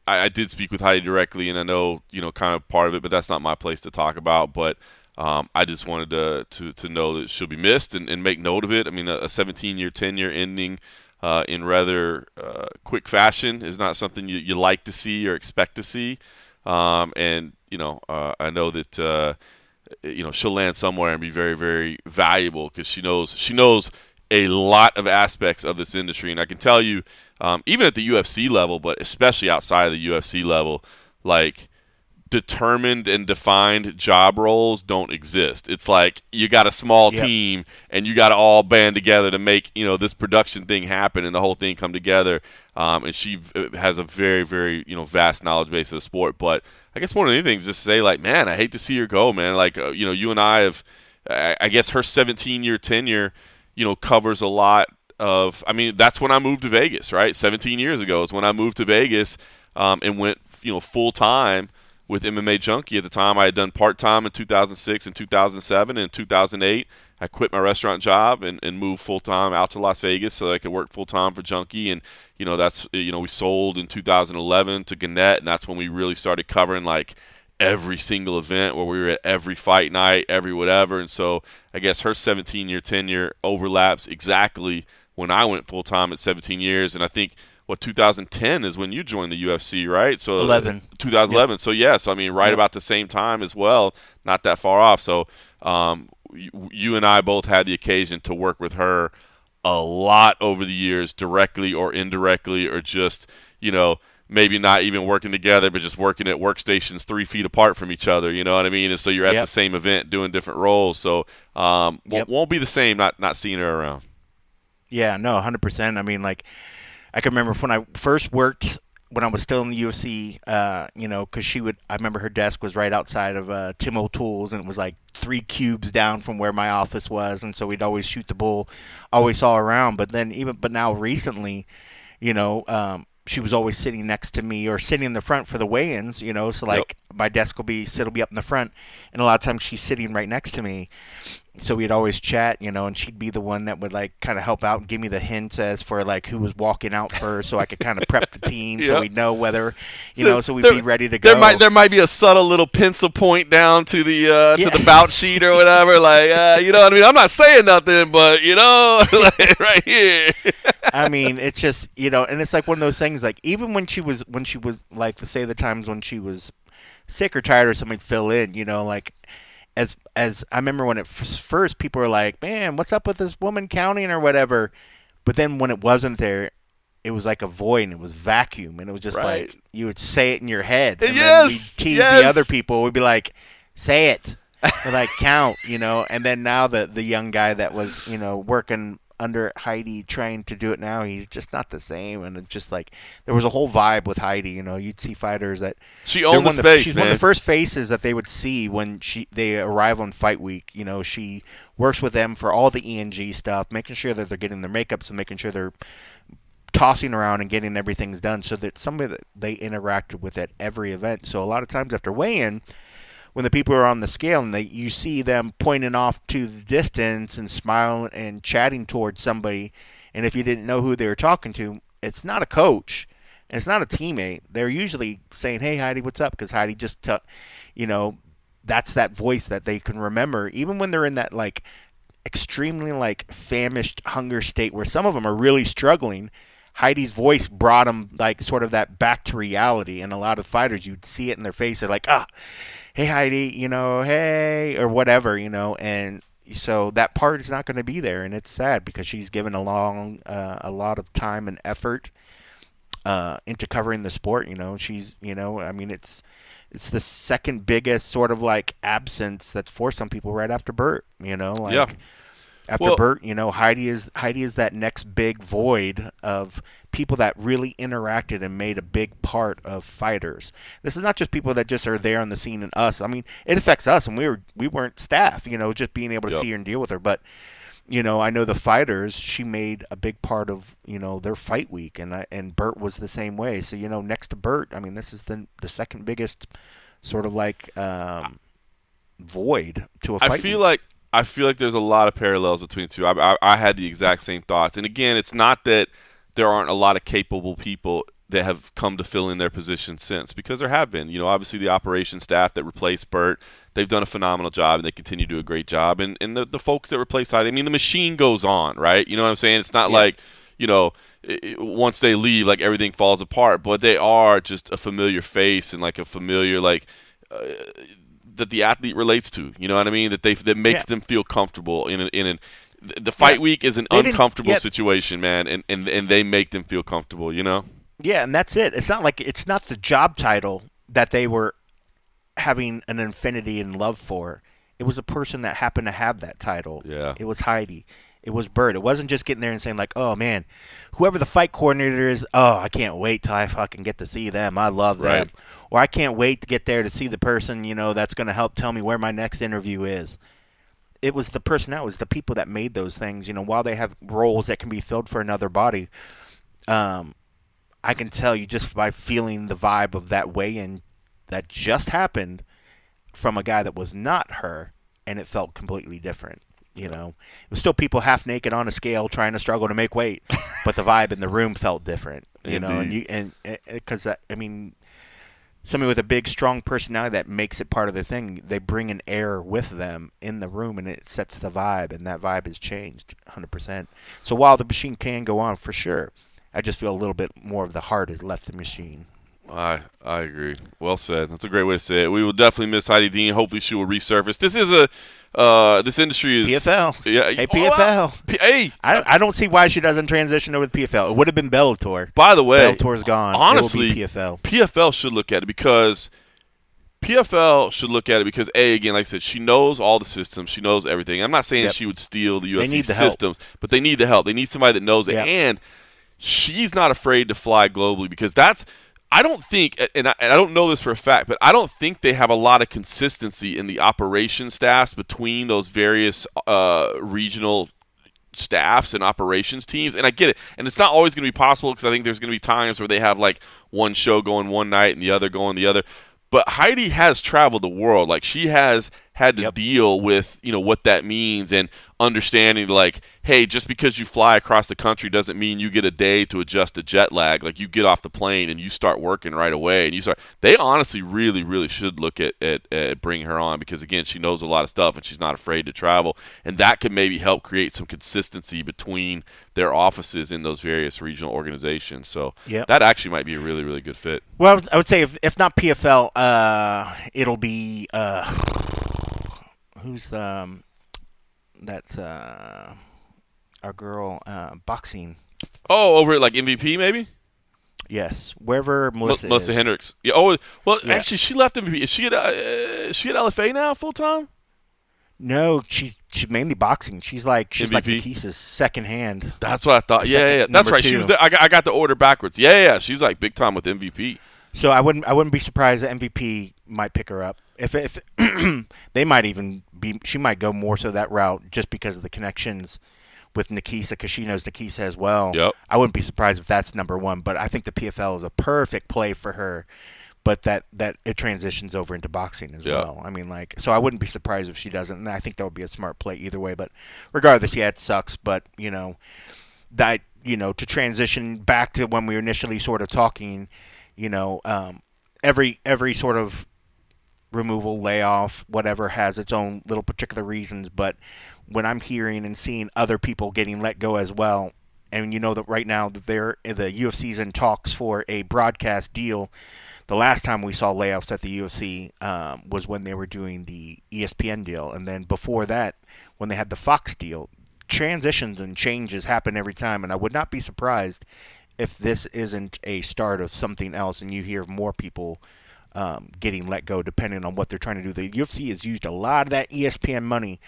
I did speak with Heidi directly, and I know, kind of part of it, but that's not my place to talk about. But I just wanted to know that she'll be missed and make note of it. I mean, a 17-year tenure ending in rather quick fashion is not something you like to see or expect to see. And I know that she'll land somewhere and be very, very valuable because she knows a lot of aspects of this industry, and I can tell you. Even at the UFC level, but especially outside of the UFC level, like determined and defined job roles don't exist. It's like you got a small team and you got to all band together to make this production thing happen and the whole thing come together. And she has a very, very vast knowledge base of the sport. But I guess more than anything, just say like, man, I hate to see her go, man. Like you and I have, I guess her 17-year tenure, covers a lot. That's when I moved to Vegas, right? 17 years ago is when I moved to Vegas and went, full time with MMA Junkie. At the time, I had done part time in 2006 and 2007. And in 2008, I quit my restaurant job and moved full time out to Las Vegas so that I could work full time for Junkie. And that's we sold in 2011 to Gannett, and that's when we really started covering like every single event where we were at every fight night, every whatever. And so I guess her 17-year tenure overlaps exactly when I went full-time at 17 years, and I think, 2010 is when you joined the UFC, right? So 2011. Yep. So, I mean, about the same time as well, not that far off. So you and I both had the occasion to work with her a lot over the years, directly or indirectly, or just, maybe not even working together, but just working at workstations 3 feet apart from each other, you know what I mean? And so you're at the same event doing different roles. So won't be the same not seeing her around.
Yeah, no, 100%. I mean, like, I can remember when I first worked, when I was still in the UFC, because I remember her desk was right outside of Tim O'Toole's, and it was like 3 cubes down from where my office was, and so we'd always shoot the bull, always saw her around. But now recently, she was always sitting next to me or sitting in the front for the weigh-ins, so like my desk will be up in the front, and a lot of times she's sitting right next to me. So we'd always chat, and she'd be the one that would like kind of help out and give me the hints as for like who was walking out first, so I could kind of prep the team so we'd know whether, so we'd be ready to go.
There might be a subtle little pencil point down to the to the bout sheet or whatever, like you know what I mean. I'm not saying nothing, but like, right here.
I mean, it's just and it's like one of those things. Like even when she was like, say the times when she was sick or tired or something, fill in. Like as I remember when it first, people were like, "Man, what's up with this woman counting or whatever?" But then when it wasn't there, it was like a void, and it was vacuum, and it was just like you would say it in your head, and then we'd tease the other people. We'd be like, "Say it," or like count, And then now the young guy that was working under Heidi trying to do it now, he's just not the same. And it's just like there was a whole vibe with Heidi. You'd see fighters that
she owned the space.
She's one of the first faces that they would see when they arrive on fight week. She works with them for all the E&G stuff, making sure that they're getting their makeups and making sure they're tossing around and getting everything's done, so that somebody that they interacted with at every event. So a lot of times after weigh-in, when the people are on the scale and you see them pointing off to the distance and smiling and chatting towards somebody, and if you didn't know who they were talking to, it's not a coach and it's not a teammate. They're usually saying, "Hey, Heidi, what's up?" Because Heidi just, that's that voice that they can remember, even when they're in that like extremely like famished hunger state where some of them are really struggling. Heidi's voice brought them like sort of that back to reality, and a lot of fighters, you'd see it in their face. They're like, "Hey Heidi, hey," or whatever, and so that part is not going to be there, and it's sad because she's given a lot of time and effort into covering the sport. She's, it's the second biggest sort of like absence that's for some people right after Bert. After Bert, Heidi is that next big void of people that really interacted and made a big part of fighters. This is not just people that just are there on the scene and us. I mean, it affects us, and we weren't staff, just being able to see her and deal with her. But, I know the fighters, she made a big part of, their fight week, and Bert was the same way. So, next to Bert, I mean, this is the second biggest sort of like void to a fight week.
I feel like there's a lot of parallels between the two. I had the exact same thoughts. And again, it's not that there aren't a lot of capable people that have come to fill in their position since, because there have been. Obviously the operations staff that replaced Bert, they've done a phenomenal job, and they continue to do a great job. And the folks that replace Heidi, I mean, the machine goes on, right? You know what I'm saying? It's not like, once they leave, like everything falls apart. But they are just a familiar face and like a familiar, like that the athlete relates to, you know what I mean? That makes them feel comfortable the fight week is an uncomfortable situation, man, and they make them feel comfortable,
Yeah, and that's it. It's not the job title that they were having an infinity and love for. It was a person that happened to have that title.
Yeah.
It was Heidi. It was Bert. It wasn't just getting there and saying like, "Oh man, whoever the fight coordinator is, I can't wait till I fucking get to see them. I love them."
Right.
Or I can't wait to get there to see the person, that's going to help tell me where my next interview is. It was the personnel, it was the people that made those things, while they have roles that can be filled for another body. I can tell you just by feeling the vibe of that weigh-in that just happened from a guy that was not her, and it felt completely different. It was still people half naked on a scale trying to struggle to make weight, but the vibe in the room felt different. And because I mean, somebody with a big, strong personality that makes it part of their thing, they bring an air with them in the room, and it sets the vibe, and that vibe has changed 100%. So while the machine can go on for sure, I just feel a little bit more of the heart has left the machine.
I agree. Well said. That's a great way to say it. We will definitely miss Heidi Dean. Hopefully she will resurface. This is this industry is
PFL.
Yeah.
Hey, PFL.
Hey.
I don't see why she doesn't transition over to PFL. It would have been Bellator.
By the way,
Bellator's gone.
Honestly,
it will be PFL.
PFL should look at it because again, like I said, she knows all the systems. She knows everything. I'm not saying she would steal the UFC systems, but they need the help. They need somebody that knows it.
Yep.
And she's not afraid to fly globally, because I don't think, and I don't know this for a fact, but I don't think they have a lot of consistency in the operations staffs between those various regional staffs and operations teams. And I get it. And it's not always going to be possible, because I think there's going to be times where they have like one show going one night and the other going the other. But Heidi has traveled the world. Like, she has had to deal with, what that means, and understanding like, hey, just because you fly across the country doesn't mean you get a day to adjust to jet lag. Like, you get off the plane and you start working right away, and they honestly really, really should look at bringing her on, because again, she knows a lot of stuff and she's not afraid to travel, and that could maybe help create some consistency between their offices in those various regional organizations. So that actually might be a really, really good fit.
Well, I would say if not PFL, it'll be who's that's our girl boxing.
Oh, over at like MVP maybe?
Yes, wherever Melissa
Hendricks. Yeah. Oh, well, actually, she left MVP. Is she at LFA now full time?
No, she's mainly boxing. She's like Nikisa's second hand.
That's what I thought. Yeah. That's right.
2.
She was there. I got the order backwards. Yeah. She's like big time with MVP.
So I wouldn't be surprised that MVP might pick her up. If they might even be, she might go more so that route just because of the connections with Nikisa, because she knows Nikisa as well.
Yep.
I wouldn't be surprised if that's number one, but I think the PFL is a perfect play for her. But that it transitions over into boxing as well. I mean, so I wouldn't be surprised if she doesn't. And I think that would be a smart play either way. But regardless, it sucks. But to transition back to when we were initially sort of talking, every sort of removal, layoff, whatever, has its own little particular reasons. But when I'm hearing and seeing other people getting let go as well, and that right now the UFC's in talks for a broadcast deal. The last time we saw layoffs at the UFC was when they were doing the ESPN deal, and then before that, when they had the Fox deal. Transitions and changes happen every time, and I would not be surprised if this isn't a start of something else, and you hear more people getting let go depending on what they're trying to do. The UFC has used a lot of that ESPN money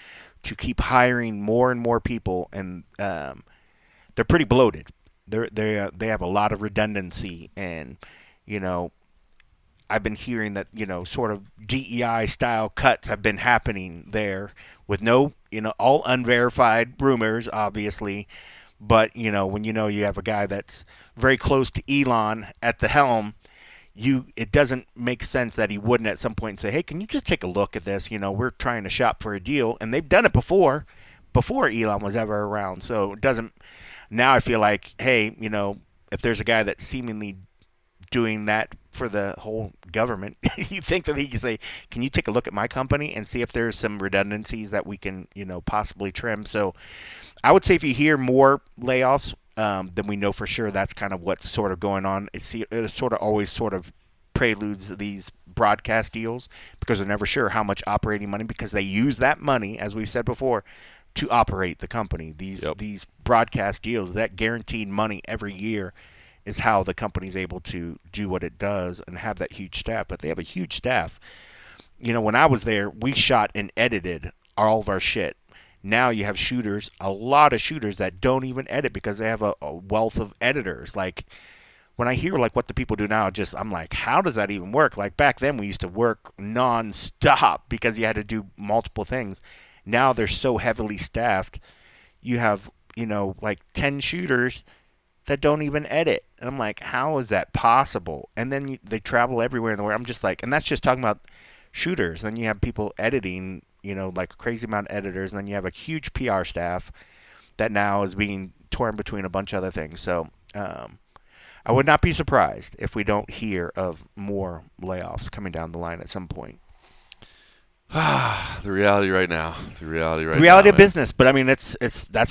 to keep hiring more and more people, and they're pretty bloated. They have a lot of redundancy, and I've been hearing that sort of DEI style cuts have been happening there with no all unverified rumors, obviously. But when you have a guy that's very close to Elon at the helm, it doesn't make sense that he wouldn't at some point say, hey, can you just take a look at this? We're trying to shop for a deal, and they've done it before Elon was ever around. So it doesn't. Now I feel like, hey, if there's a guy that's seemingly doing that for the whole government, you think that he can say, can you take a look at my company and see if there's some redundancies that we can, possibly trim? So I would say if you hear more layoffs, then we know for sure that's kind of what's sort of going on. It sort of always sort of preludes these broadcast deals, because they're never sure how much operating money, because they use that money, as we've said before, to operate the company. These broadcast deals, that guaranteed money every year, is how the company's able to do what it does and have that huge staff. But they have a huge staff. When I was there, we shot and edited all of our shit. Now you have shooters, a lot of shooters that don't even edit because they have a wealth of editors. Like, when I hear what the people do now, I'm like, how does that even work? Like, back then we used to work non-stop because you had to do multiple things. Now they're so heavily staffed. You have, 10 shooters that don't even edit. And I'm like, how is that possible? And then they travel everywhere in the world. I'm just like, and that's just talking about shooters. Then you have people editing, like a crazy amount of editors. And then you have a huge PR staff that now is being torn between a bunch of other things. So I would not be surprised if we don't hear of more layoffs coming down the line at some point.
The reality right now. The reality
of business, but I mean, that's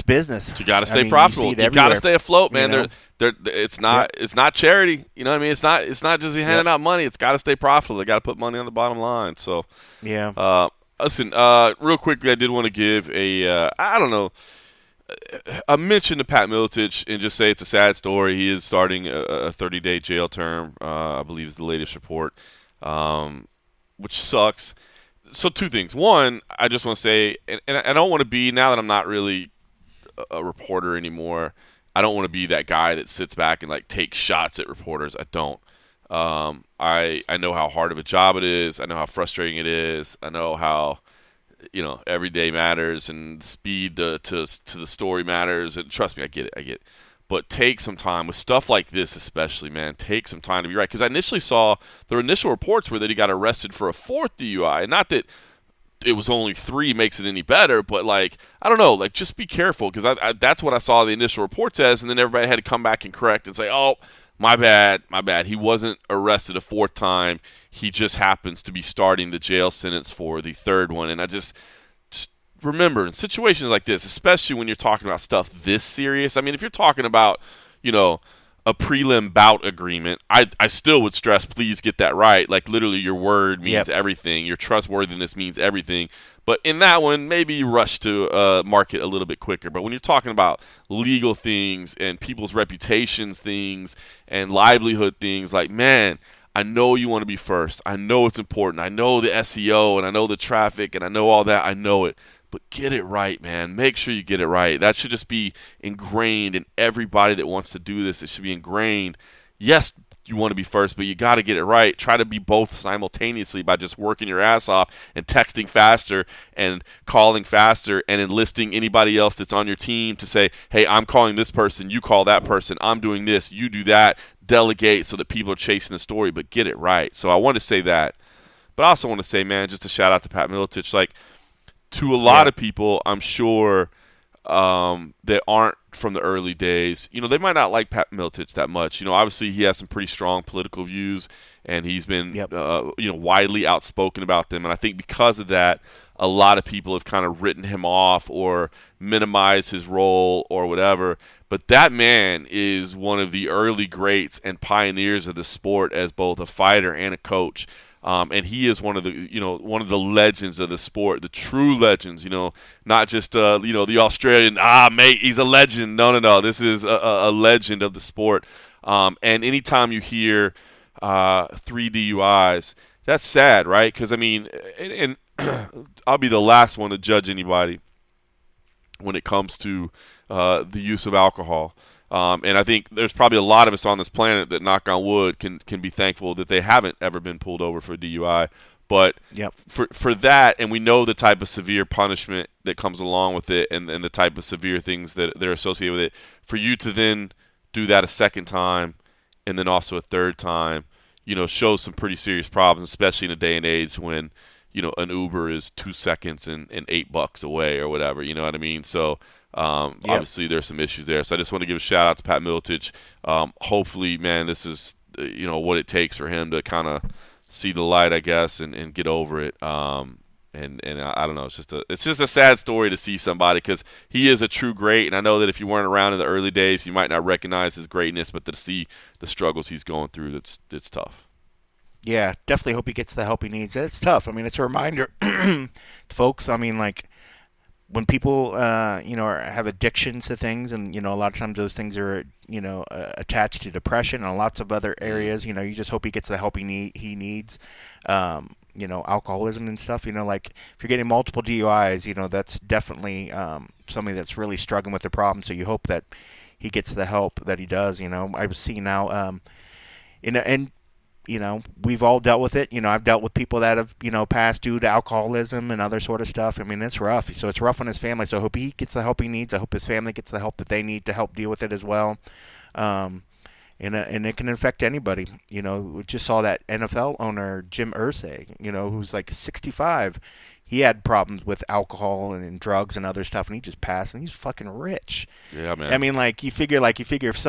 business.
You got to stay profitable. You got to stay afloat, man. It's not charity. You know what I mean? It's not just handing out money. It's got to stay profitable. They got to put money on the bottom line. So
yeah.
Listen, real quickly, I did want to give a mention to Pat Miletich and just say it's a sad story. He is starting a 30-day jail term, I believe is the latest report, which sucks. So two things. One, I just want to say, and I don't want to be, now that I'm not really a reporter anymore, I don't want to be that guy that sits back and takes shots at reporters. I don't. I know how hard of a job it is. I know how frustrating it is. I know how every day matters, and speed to the story matters. And trust me, I get it. But take some time with stuff like this, especially, man. Take some time to be right. Because I initially saw the initial reports were that he got arrested for a fourth DUI. And not that it was only 3 makes it any better, but like I don't know, like just be careful because that's what I saw the initial reports as, and then everybody had to come back and correct and say, oh, my bad, he wasn't arrested a 4th time, he just happens to be starting the jail sentence for the 3rd one. And I just remember in situations like this, especially when you're talking about stuff this serious. I mean, if you're talking about a prelim bout agreement, I still would stress, please get that right. Like, literally, your word means everything. Your trustworthiness means everything. But in that one, maybe you rush to market a little bit quicker. But when you're talking about legal things and people's reputations things and livelihood things, like, man, I know you want to be first. I know it's important. I know the SEO and I know the traffic and I know all that. I know it. But get it right, man. Make sure you get it right. That should just be ingrained in everybody that wants to do this. It should be ingrained. Yes, you want to be first, but you got to get it right. Try to be both simultaneously by just working your ass off and texting faster and calling faster and enlisting anybody else that's on your team to say, hey, I'm calling this person, you call that person, I'm doing this, you do that. Delegate so that people are chasing the story, but get it right. So I want to say that. But I also want to say, man, just a shout out to Pat Miletich. Like, to a lot of people, I'm sure, that aren't from the early days, they might not like Pat Miletich that much. Obviously he has some pretty strong political views, and he's been, widely outspoken about them. And I think because of that, a lot of people have kind of written him off or minimized his role or whatever. But that man is one of the early greats and pioneers of the sport as both a fighter and a coach. And he is one of the legends of the sport, the true legends, not just, the Australian, mate, he's a legend. No. This is a legend of the sport. And anytime you hear 3 DUIs, that's sad, right? Because, I mean, and I'll be the last one to judge anybody when it comes to the use of alcohol. And I think there's probably a lot of us on this planet that, knock on wood, can be thankful that they haven't ever been pulled over for a DUI. But for that, and we know the type of severe punishment that comes along with it and the type of severe things that they're associated with it, for you to then do that a 2nd time and then also a 3rd time, shows some pretty serious problems, especially in a day and age when, an Uber is 2 seconds and $8 away or whatever, you know what I mean? So obviously there's some issues there. So I just want to give a shout out to Pat Miletich. Hopefully, man, this is, what it takes for him to kind of see the light, I guess, and get over it. And I don't know, it's just a sad story to see somebody, because he is a true great. And I know that if you weren't around in the early days, you might not recognize his greatness, but to see the struggles he's going through, it's tough.
Yeah, definitely hope he gets the help he needs. It's tough. I mean, it's a reminder, folks. I mean, like, when people, have addictions to things, and, a lot of times those things are, attached to depression and lots of other areas, you just hope he gets the help he needs. Alcoholism and stuff, like, if you're getting multiple DUIs, that's definitely somebody that's really struggling with the problem. So you hope that he gets the help that he does. I was seeing now, and we've all dealt with it. I've dealt with people that have, passed due to alcoholism and other sort of stuff. I mean, it's rough. So it's rough on his family. So I hope he gets the help he needs. I hope his family gets the help that they need to help deal with it as well. And it can affect anybody. We just saw that NFL owner, Jim Irsay, who's like 65. He had problems with alcohol and drugs and other stuff, and he just passed, and he's fucking rich.
Yeah, man.
I mean, you figure if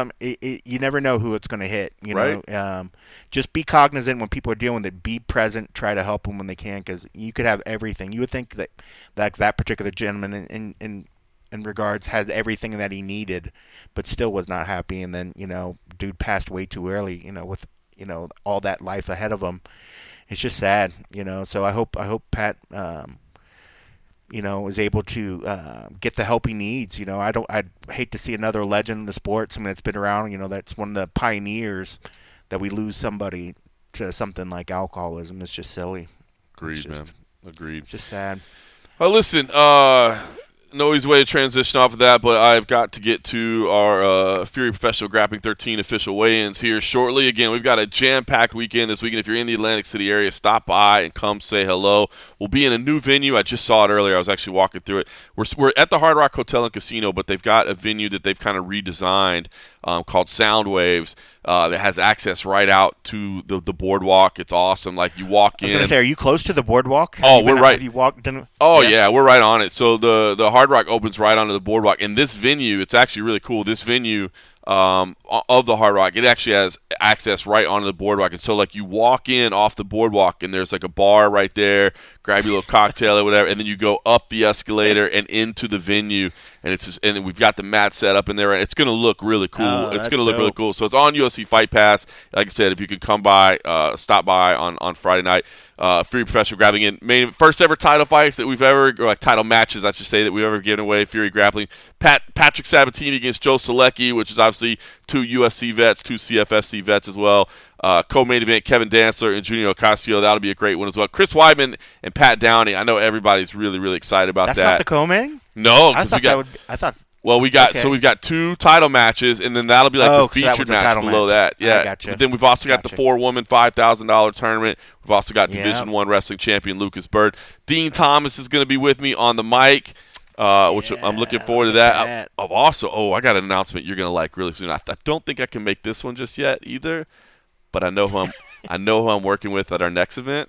you never know who it's going to hit,
right?
Just be cognizant when people are dealing with it. Be present. Try to help them when they can, because you could have everything. You would think that particular gentleman in regards had everything that he needed, but still was not happy. And then, dude passed way too early, with, all that life ahead of him. It's just sad, So I hope Pat, is able to get the help he needs. I'd hate to see another legend in the sport, something that's been around. That's one of the pioneers, that we lose somebody to something like alcoholism. It's just silly.
Agreed, man. Agreed.
It's just sad.
Listen, no easy way to transition off of that, but I've got to get to our Fury Professional Grappling 13 official weigh-ins here shortly. Again, we've got a jam-packed weekend this weekend. If you're in the Atlantic City area, stop by and come say hello. We'll be in a new venue. I just saw it earlier. I was actually walking through it. We're at the Hard Rock Hotel and Casino, but they've got a venue that they've kind of redesigned called Sound Waves that has access right out to the boardwalk. It's awesome. Like you walk in.
I was going to say, are you close to the boardwalk?
We're right.
Have you walked in?
Yeah, we're right on it. So the Hard Rock opens right onto the boardwalk. And this venue, it's actually really cool. This venue of the Hard Rock, it actually has access right onto the boardwalk. And so like you walk in off the boardwalk and there's like a bar right there, grab your little cocktail or whatever, and then you go up the escalator and into the venue, and it's just, and then we've got the mat set up in there, and it's going to look really cool. It's going to look really cool. So it's on UFC Fight Pass. Like I said, if you could come by, stop by on Friday night. Fury Professional Grappling in first ever title fights that we've ever, or like title matches, I should say, that we've ever given away. Fury Grappling. Patrick Sabatini against Joe Selecki, which is obviously 2 UFC vets, 2 CFFC vets as well. Co-main event, Kevin Dantzler and Junior Ocasio. That'll be a great one as well. Chris Weidman and Pat Downey. I know everybody's really, really excited about that.
That's not the co-main?
No,
I thought.
Well, we've got 2 title matches, and then that'll be like the featured match below that. Yeah,
I gotcha.
But then we've also got the 4-woman $5,000 tournament. We've also got Division I wrestling champion Lucas Bird. Dean Thomas is going to be with me on the mic, which I'm looking forward to that. I got an announcement you're going to like really soon. I don't think I can make this one just yet either, but I know who I'm working with at our next event,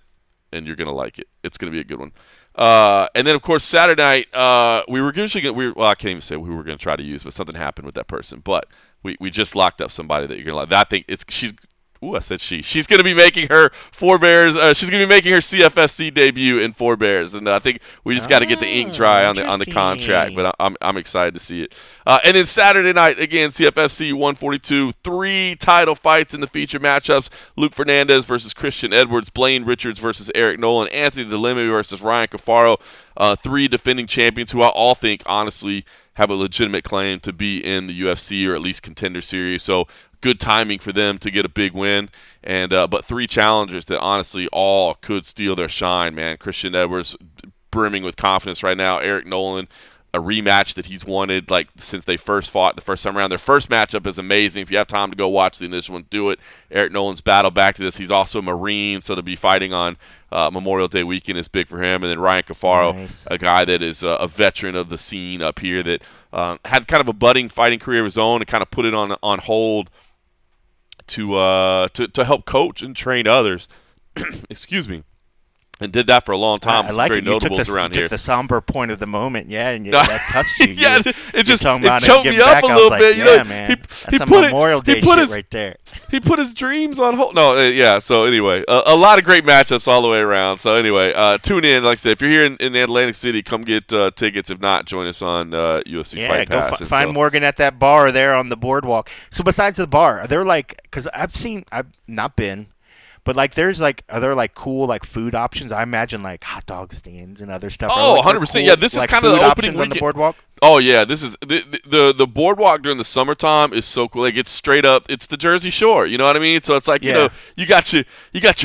and you're going to like it. It's going to be a good one. And then, of course, Saturday night, we were usually I can't even say we were going to try to use, but something happened with that person. But we just locked up somebody that you're going to like. I think I said she's going to be making her Forebears. She's going to be making her CFFC debut in Forebears, and I think we just got to get the ink dry on the contract. But I'm excited to see it. And then Saturday night again, CFFC 142, 3 title fights in the feature matchups: Luke Fernandez versus Christian Edwards, Blaine Richards versus Eric Nolan, Anthony DeLemme versus Ryan Cafaro. 3 defending champions who I all think honestly have a legitimate claim to be in the UFC or at least Contender Series. So good timing for them to get a big win, and but 3 challengers that honestly all could steal their shine, man. Christian Edwards brimming with confidence right now. Eric Nolan, a rematch that he's wanted like since they first fought the first time around. Their first matchup is amazing. If you have time to go watch the initial one, do it. Eric Nolan's battle back to this. He's also a Marine, so to be fighting on Memorial Day weekend is big for him. And then Ryan Cafaro, a guy that is a veteran of the scene up here that had kind of a budding fighting career of his own and kind of put it on hold to help coach and train others. Excuse me. And did that for a long time.
I like
very
it. You
notables around
took
here.
the somber point of the moment, and that touched you.
Yeah, it choked me up
a
little bit.
Man, that's some Memorial Day shit right there.
He put his dreams on hold. No, yeah. So anyway, a lot of great matchups all the way around. So anyway, tune in. Like I said, if you're here in Atlantic City, come get tickets. If not, join us on UFC Fight Pass.
Go find Morgan at that bar there on the boardwalk. So besides the bar, are there because I've not been. But are there cool food options? I imagine hot dog stands and other stuff.
Oh, 100%. Cool, yeah, this is kind of the opening weekend
on the boardwalk.
Oh yeah, this is the boardwalk during the summertime is so cool. Like it's straight up, it's the Jersey Shore. You know what I mean? So it's like you got your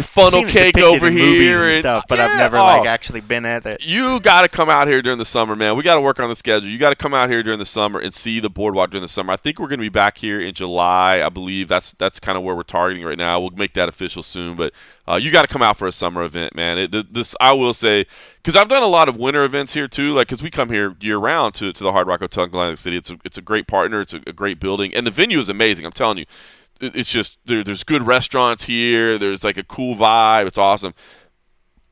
funnel cake over here
and stuff, but I've never actually been at it.
You got to come out here during the summer, man. We got to work on the schedule. You got to come out here during the summer and see the boardwalk during the summer. I think we're going to be back here in July. I believe that's kind of where we're targeting right now. We'll make that official soon, but you got to come out for a summer event, man. This I will say, because I've done a lot of winter events here too, because we come here year round to the Hard Rock Hotel in Atlantic City. It's a great partner. It's a great building, and the venue is amazing. I'm telling you, it's just there's good restaurants here. There's a cool vibe. It's awesome.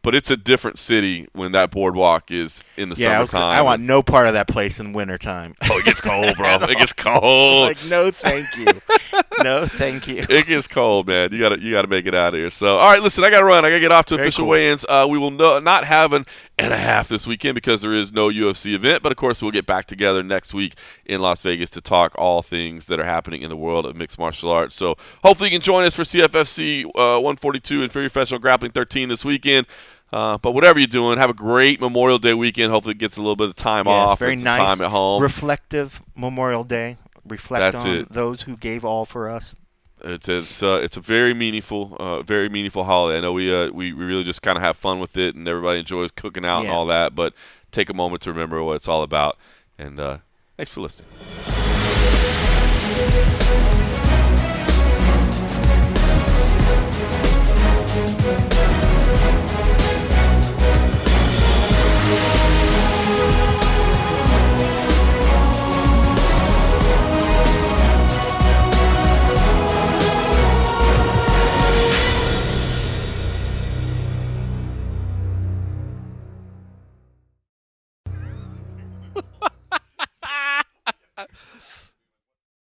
But it's a different city when that boardwalk is in the summertime.
I want no part of that place in wintertime.
Oh, it gets cold, bro. It gets cold.
No, thank you. No, thank you.
It gets cold, man. You gotta make it out of here. So, all right, listen, I gotta run. I gotta get off to official weigh-ins. We will not have an and a half this weekend because there is no UFC event. But of course, we'll get back together next week in Las Vegas to talk all things that are happening in the world of mixed martial arts. So, hopefully, you can join us for CFFC 142 and Fury Professional Grappling 13 this weekend. But whatever you're doing, have a great Memorial Day weekend. Hopefully it gets a little bit of time off
very
and some
nice,
time at home.
Reflective Memorial Day. Reflect on those who gave all for us.
It's a very meaningful holiday. I know we really just kind of have fun with it, and everybody enjoys cooking out and all that. But take a moment to remember what it's all about. And thanks for listening.